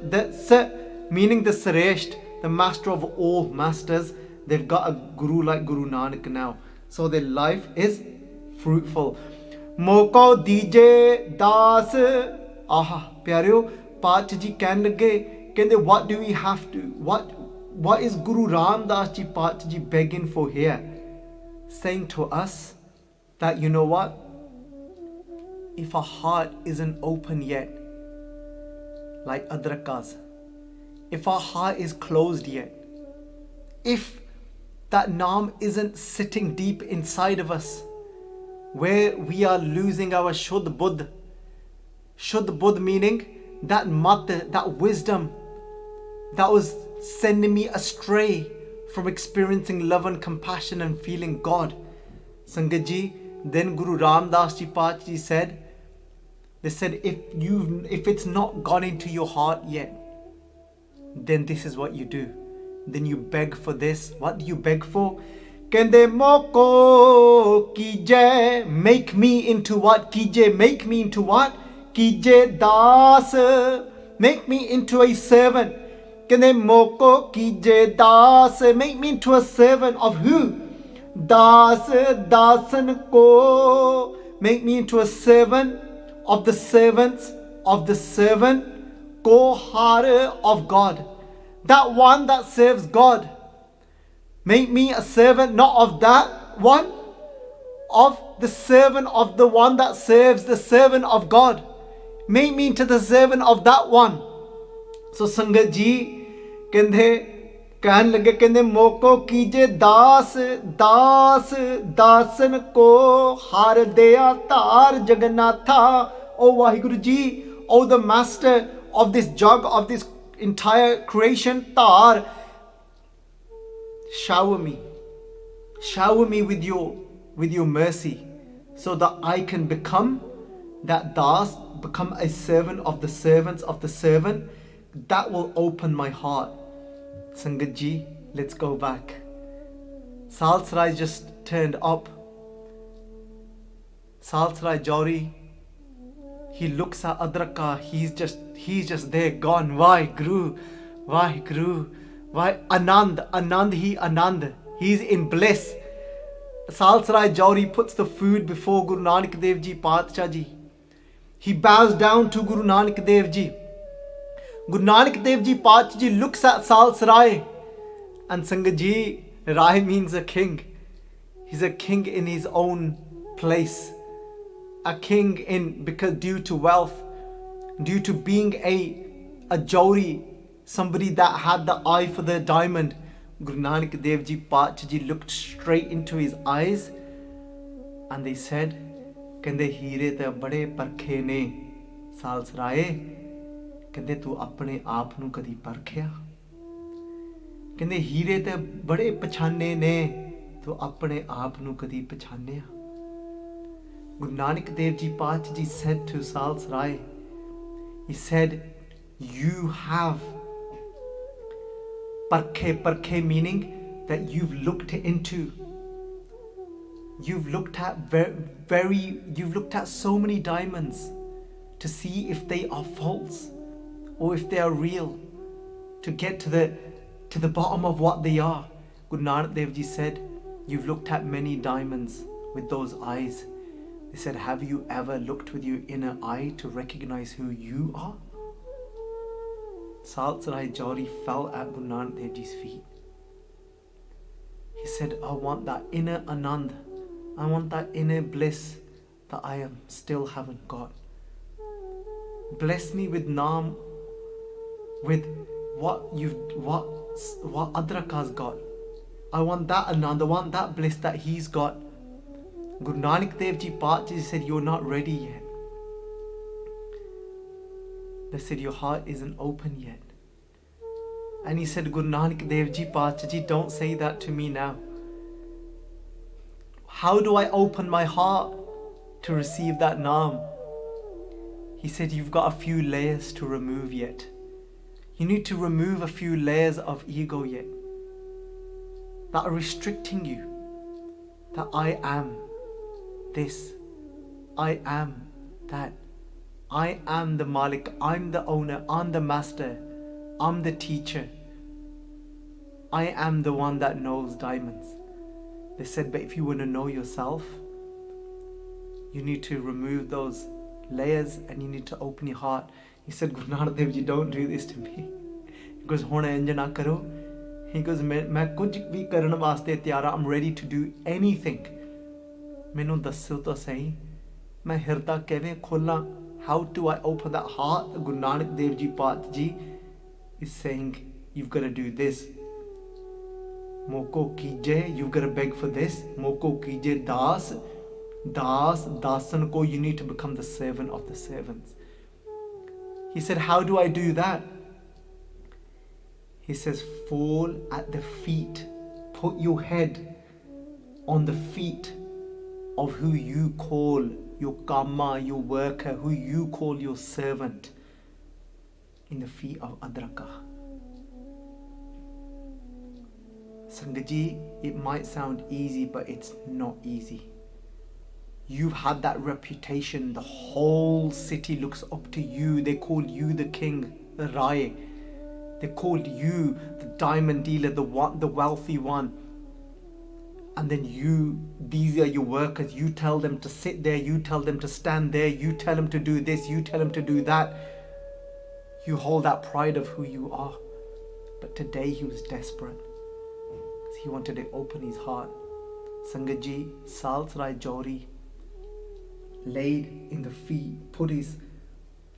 Meaning the Saresht, the master of all masters. They've got a Guru like Guru Nanak now. So their life is fruitful. Moko dije das. Aha, pyareo, Path ji kehn lage, kende what do we have to, what is Guru Ram Das ji Path ji begging for here? Saying to us that, you know what? If our heart isn't open yet, like Adrakas, if our heart is closed yet, if that Naam isn't sitting deep inside of us, where we are losing our Shuddh Buddh. Shuddh Buddh meaning that Mata, that wisdom that was sending me astray from experiencing love and compassion and feeling God. Sangat ji, then Guru Ram Das ji Path ji said, they said, if it's not gone into your heart yet, then this is what you do. Then you beg for this. What do you beg for? Kende moko kije, make me into what? Kije, make me into what? Kije das, make me into a servant. Kende moko kije das, make me into a servant of who? Das, dasan ko, make me into a servant of the servants of the servant, ko hare of God. That one that serves God. Make me a servant not of that one, of the servant of the one that serves the servant of God. Make me into the servant of that one. So Sangat ji kende कहन लगे कहने मोको कीजे दास दास दासन को हार दया तार Jagannatha. O Vaheguru ji, O the master of this jug, of this entire creation, tar, shower me with your mercy, so that I can become that das, become a servant of the servants of the servant. That will open my heart. Sangat ji, let's go back. Salsarai just turned up. Salsarai Jauri, he looks at Adraka, he's just there, gone. Vaheguru, Vaheguru, Anand, he's in bliss. Salsarai Jauri puts the food before Guru Nanak Dev Ji Paatshah ji. He bows down to Guru Nanak Dev Ji. Guru Nanak Dev Ji Paatshah ji looks at Salsarai, and Sangat ji, Rai means a king. He's a king in his own place. A king because due to wealth, due to being a Jauri, somebody that had the eye for the diamond. Guru Nanak Dev Ji Paatshah ji looked straight into his eyes and they said, Kende heere te bade parkhe ne, Salsaraye, Kende tu apne aap nu kadi parkhya? ਕਹਿੰਦੇ ਹੀਰੇ ਤੇ ਬੜੇ ਪਛਾਣੇ ਨੇ ਤੋ ਆਪਣੇ ਆਪ ਨੂੰ ਕਦੀ ਪਛਾਣਿਆ। Guru Nanak Dev Ji Pacha Ji said to Salsarai, he said, you have parkhe meaning that you've looked into. You've looked at you've looked at so many diamonds to see if they are false or if they are real, to get to the bottom of what they are. Guru Nanak Dev Ji said, you've looked at many diamonds with those eyes. They said, have you ever looked with your inner eye to recognize who you are? Salsarai Jari fell at Guru Nanak Dev Ji's feet. He said, I want that inner anand. I want that inner bliss that I still haven't got. Bless me with Naam, with what Adraka's got. I want that anand. I want that bliss that he's got. Guru Nanak Dev Ji Pacha Ji said, you're not ready yet. They said, your heart isn't open yet. And he said, Guru Nanak Dev Ji Pacha Ji, don't say that to me now. How do I open my heart to receive that Naam? He said, you've got a few layers to remove yet. You need to remove a few layers of ego yet that are restricting you. That I am this, I am that, I am the Malik, I'm the owner, I'm the master, I'm the teacher, I am the one that knows diamonds. They said, but if you want to know yourself, you need to remove those layers and you need to open your heart. He said, Guru Nanak Dev Ji, don't do this to me. He goes, hone inj na karo. He goes, main kuch bhi karan vaste tiyar, I'm ready to do anything. ਮੈਨੂੰ ਦੱਸੋ ਤਾਂ ਸਹੀ ਮੈਂ ਹਿਰਦਾ ਕਿਵੇਂ ਖੋਲਾਂ? How do I open that heart? Guru Nanak Dev Ji Pacha Ji is saying, you've got to do this. Moko kije, you've got to beg for this. Moko kije das, dasan ko, you need to become the servant of the servants. He said, how do I do that? He says, fall at the feet. Put your head on the feet of who you call your kamma, your worker, who you call your servant, in the feet of Adraka. Sangaji, it might sound easy, but it's not easy. You've had that reputation. The whole city looks up to you. They call you the king, the Rai. They called you the diamond dealer, the wealthy one. And then these are your workers. You tell them to sit there. You tell them to stand there. You tell them to do this. You tell them to do that. You hold that pride of who you are. But today he was desperate. He wanted to open his heart. Sangaji, Salsarai Jori laid in the feet, put his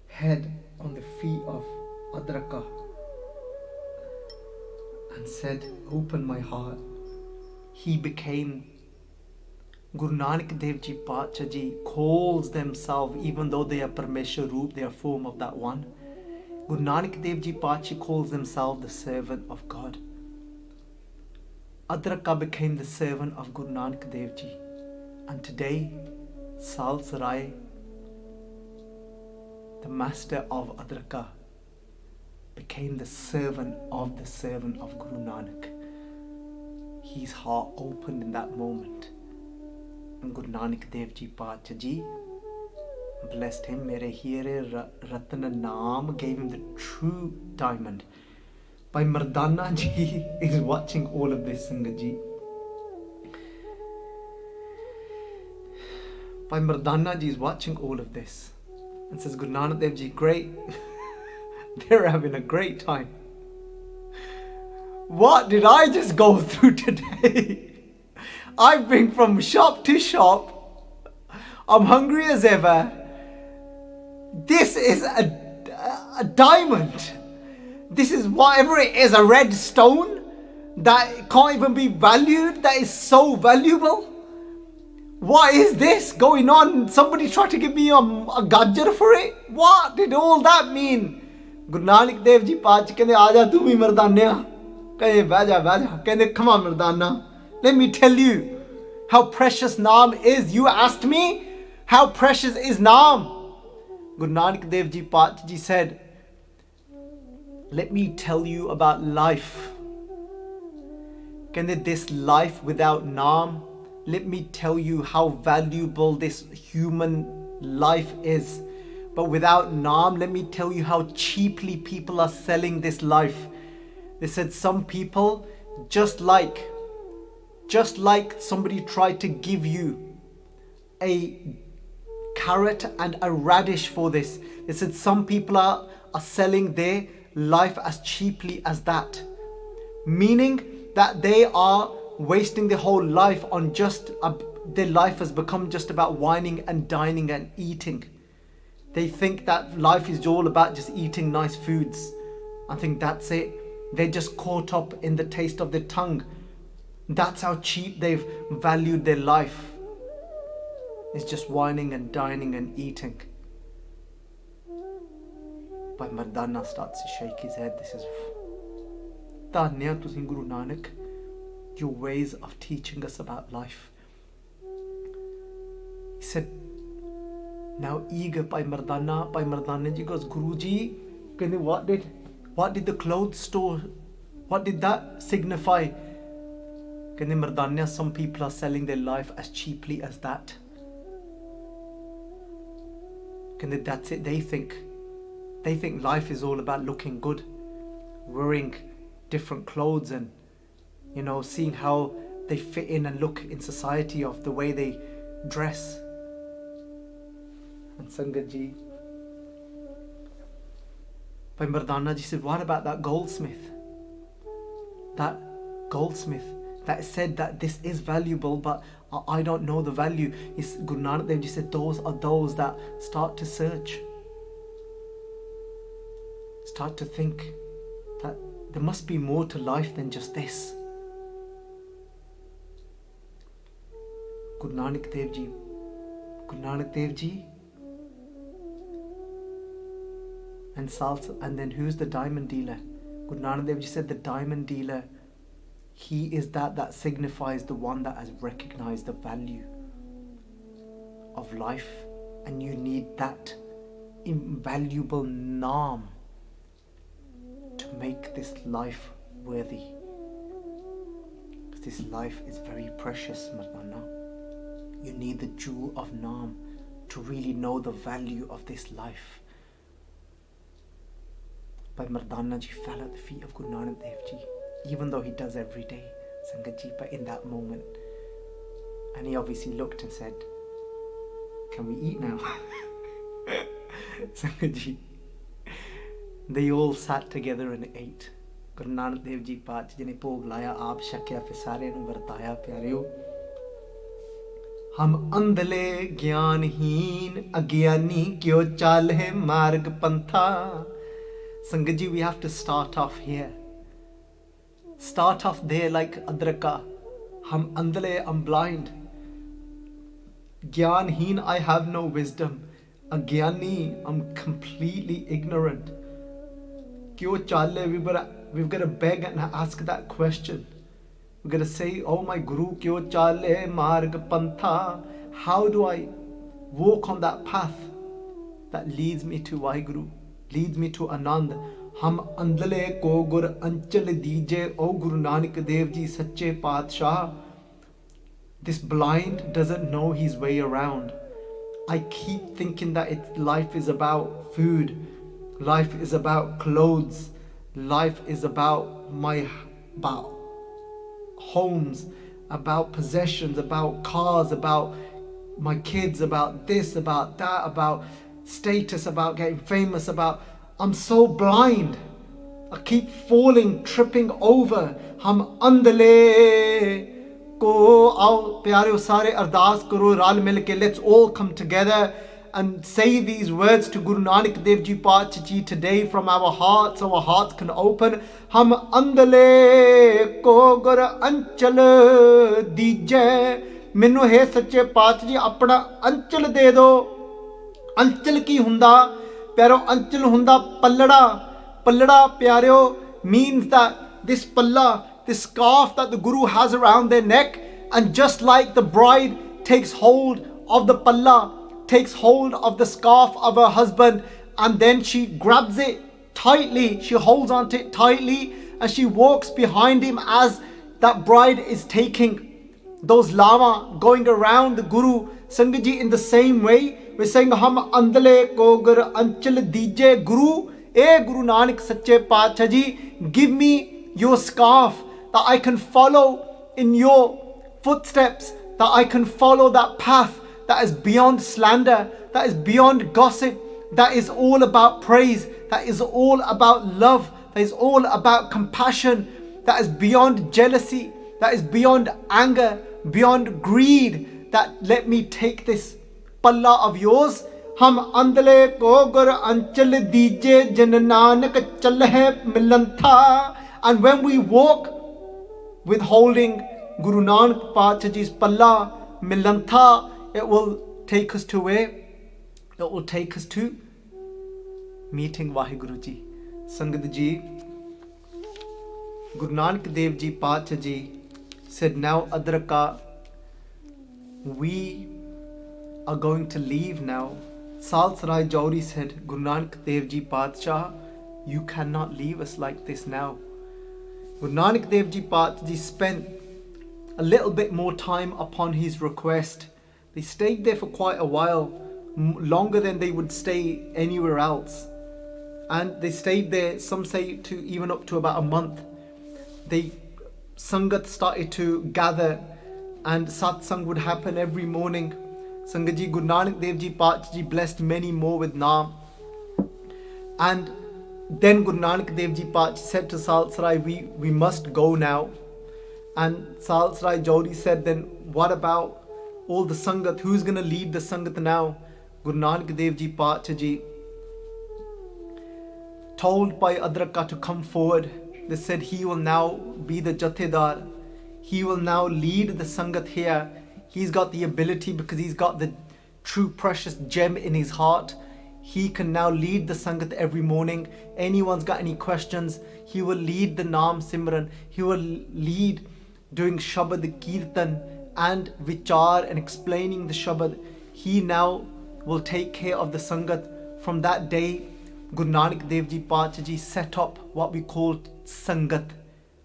head on the feet of Adraka and said, open my heart. He became, Guru Nanak Dev Ji Pacha Ji calls themselves, even though they are Parmeshwar Roop, they are form of that one. Guru Nanak Dev Ji Pacha calls themselves the servant of God. Adraka became the servant of Guru Nanak Dev Ji. And today, Salsarai, the master of Adraka, became the servant of Guru Nanak. His heart opened in that moment. And Guru Nanak Dev Ji Pacha Ji blessed him. Mere Here Ratna Naam gave him the true diamond. Bhai Mardana Ji is watching all of this, Singh Ji. Bhai Mardana Ji is watching all of this and says, Guru Nanak Dev Ji, great. They're having a great time. What did I just go through today? I've been from shop to shop. I'm hungry as ever. This is a diamond. This is whatever it is, a red stone that can't even be valued, that is so valuable. What is this going on? Somebody tried to give me a gajar for it. What did all that mean? Guru Nanak Dev Ji Pacha ਕਹਿੰਦੇ ਆ ਜਾ ਤੂੰ ਵੀ ਮਰਦਾਨਿਆ ਕਹਿੰਦੇ ਬਹਿ ਜਾ ਕਹਿੰਦੇ come on Mardana, let me tell you how precious Naam is. You asked me how precious is Naam. Guru Nanak Dev Ji Paat Ji said, let me tell you about life. ਕਹਿੰਦੇ this life without Naam, let me tell you how valuable this human life is. But without Naam, let me tell you how cheaply people are selling this life. They said some people, just like somebody tried to give you a carrot and a radish for this. They said some people are selling their life as cheaply as that. Meaning that they are wasting their whole life on their life has become just about whining and dining and eating. They think that life is all about just eating nice foods. I think that's it. They're just caught up in the taste of their tongue. That's how cheap they've valued their life. It's just whining and dining and eating. Bhai Mardana starts to shake his head. This is Dhanya Tusi Guru Nanak, your ways of teaching us about life. He said, now eager Bhai Mardana ji goes, Guruji, what did the clothes store, what did that signify? Mardana, some people are selling their life as cheaply as that. That's it. They think life is all about looking good, wearing different clothes and, seeing how they fit in and look in society of the way they dress. And Sangat ji, Bhai Mardana ji said, what about that goldsmith? That goldsmith that said that this is valuable, but I don't know the value. Guru Nanak Dev Ji said, those are those that start to search, start to think that there must be more to life than just this. Guru Nanak Dev Ji, and then who's the diamond dealer? Guru Nanak Dev Ji said the diamond dealer, he is that signifies the one that has recognized the value of life, and you need that invaluable Naam to make this life worthy. Because this life is very precious, Mardana. You need the jewel of Naam to really know the value of this life. Bhai Mardana ji fell at the feet of Guru Nanak Dev Ji, even though he does every day, Sangat ji, but in that moment. And he obviously looked and said, can we eat now? Sangat ji. They all sat together and ate. Guru Nanak Dev Ji Paat ji ne bhog laya, aap shakya, fir sare nu vartaya. Pyareo, हम अंधले ज्ञानहीन अज्ञानी क्यों चाले मार्ग पंथा. Sangat ji, we have to start off here. Start off there like Adraka. Hum andale, I'm blind. Gyanheen, I have no wisdom. Agyani, I'm completely ignorant. Kyo chale, we've got to beg and ask that question. We're going to say, oh my Guru, kyo chale marg pantha. How do I walk on that path that leads me to Vaheguru, leads me to Anand? Hum andale ko gur anchal dije, O Guru Nanak Dev Ji Sache Paatshah. This blind doesn't know his way around. I keep thinking that life is about food, life is about clothes, life is about homes, about possessions, about cars, about my kids, about this, about that, about status, about getting famous, I'm so blind. I keep falling, tripping over. Hum andale ko aao pyareo sare ardas karo ral mil ke, let's all come together and say these words to Guru Nanak Dev Ji Paat Ji today from our hearts, so our hearts can open. Hum andale ko gur anchal dije, minu hai sache Paat Ji apna anchal de do. Anchal ki hunda pyareo, anchal hunda pallada. Pallada pyareo means that this palla, this scarf that the Guru has around their neck, and just like the bride takes hold of the palla, takes hold of the scarf of her husband, and then she grabs it tightly, she holds onto it tightly, and she walks behind him as that bride is taking those lama, going around the Guru. Sangat ji, in the same way, we're saying, Hum andale kogar anchal dije Guru, Guru Nanak Sache Paatshah ji, give me your scarf that I can follow in your footsteps, that I can follow that path that is beyond slander, that is beyond gossip, that is all about praise, that is all about love, that is all about compassion, that is beyond jealousy, that is beyond anger, beyond greed, that let me take this palla of yours. Hum andale ko gur anchal dije jan nanak chalhe milan tha. And when we walk with holding Guru Nanak Paatshah ji's palla milan tha, it will take us to where? It will take us to meeting Vaheguru ji. Sangat ji, Guru Nanak Dev ji Paatshah ji said, now Adraka, we are going to leave now. Salsarai Jauri said, Guru Nanak Dev ji Paatshah, you cannot leave us like this now. Guru Nanak Dev ji Paatshah ji spent a little bit more time upon his request. They stayed there for quite a while, longer than they would stay anywhere else. And they stayed there, some say to even up to about a month. Sangat started to gather, and satsang would happen every morning. Sangat ji, Guru Nanak Dev ji Paatshah ji blessed many more with Naam. And then Guru Nanak Dev ji Paatshah said to Salsarai, we must go now. And Salsarai Jauri said, then what about all the Sangat? Who's going to lead the Sangat now? Guru Nanak Dev ji Paatshah ji, told by Adraka to come forward, they said he will now be the Jathedar. He will now lead the Sangat here. He's got the ability, because he's got the true precious gem in his heart. He can now lead the Sangat every morning. Anyone's got any questions, he will lead the Naam Simran. He will lead doing Shabad Kirtan and Vichar and explaining the Shabad. He now will take care of the Sangat. From that day, Guru Nanak Dev ji Paatshah ji set up what we call Sangat,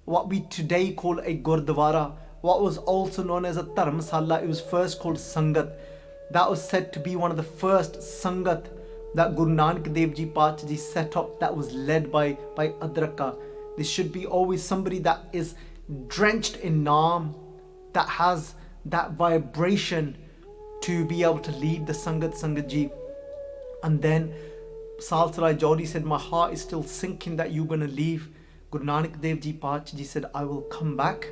what we today call a Gurdwara, what was also known as a Dharmsala. It was first called Sangat. That was said to be one of the first Sangat that Guru Nanak Dev ji Paatshah ji set up, that was led by Adraka. This should be always somebody that is drenched in Naam, that has that vibration to be able to lead the Sangat ji. And then Salsarai Jauri said, my heart is still sinking that you're going to leave. Guru Nanak Dev ji Paatshah ji said, I will come back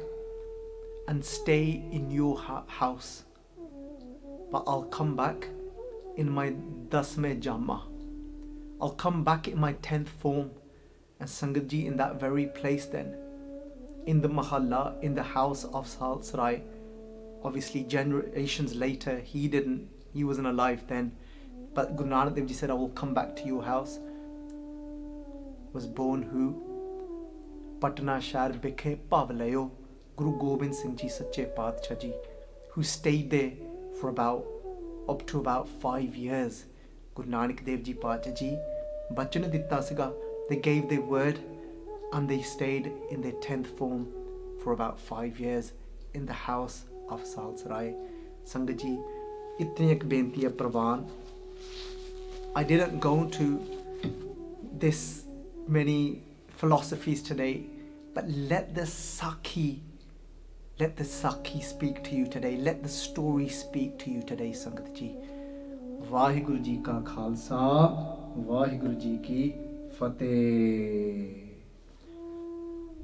and stay in your house, but I'll come back in my Dasme Jama. I'll come back in my 10th form. And Sangat ji, in that very place then, in the Mahalla, in the house of Salsarai, obviously generations later, he wasn't alive then, but Guru Nanak Dev ji said, I will come back to your house. Was born who? Patna Shahar Bikhe Pavlayo, Guru Gobind Singh ji Sache Paatshah ji, who stayed there for up to about 5 years. Guru Nanak Dev ji Paatshah ji Bachan ditta siga. They gave their word and they stayed in their 10th form for about 5 years in the house of Salsarai. Sangat ji, itni ek benti hai Pravan. I didn't go into this many philosophies today, but let the Sakhi speak to you today. Let the story speak to you today, Sangat ji. Vaheguru ji ka Khalsa, Vaheguru ji ki Fateh.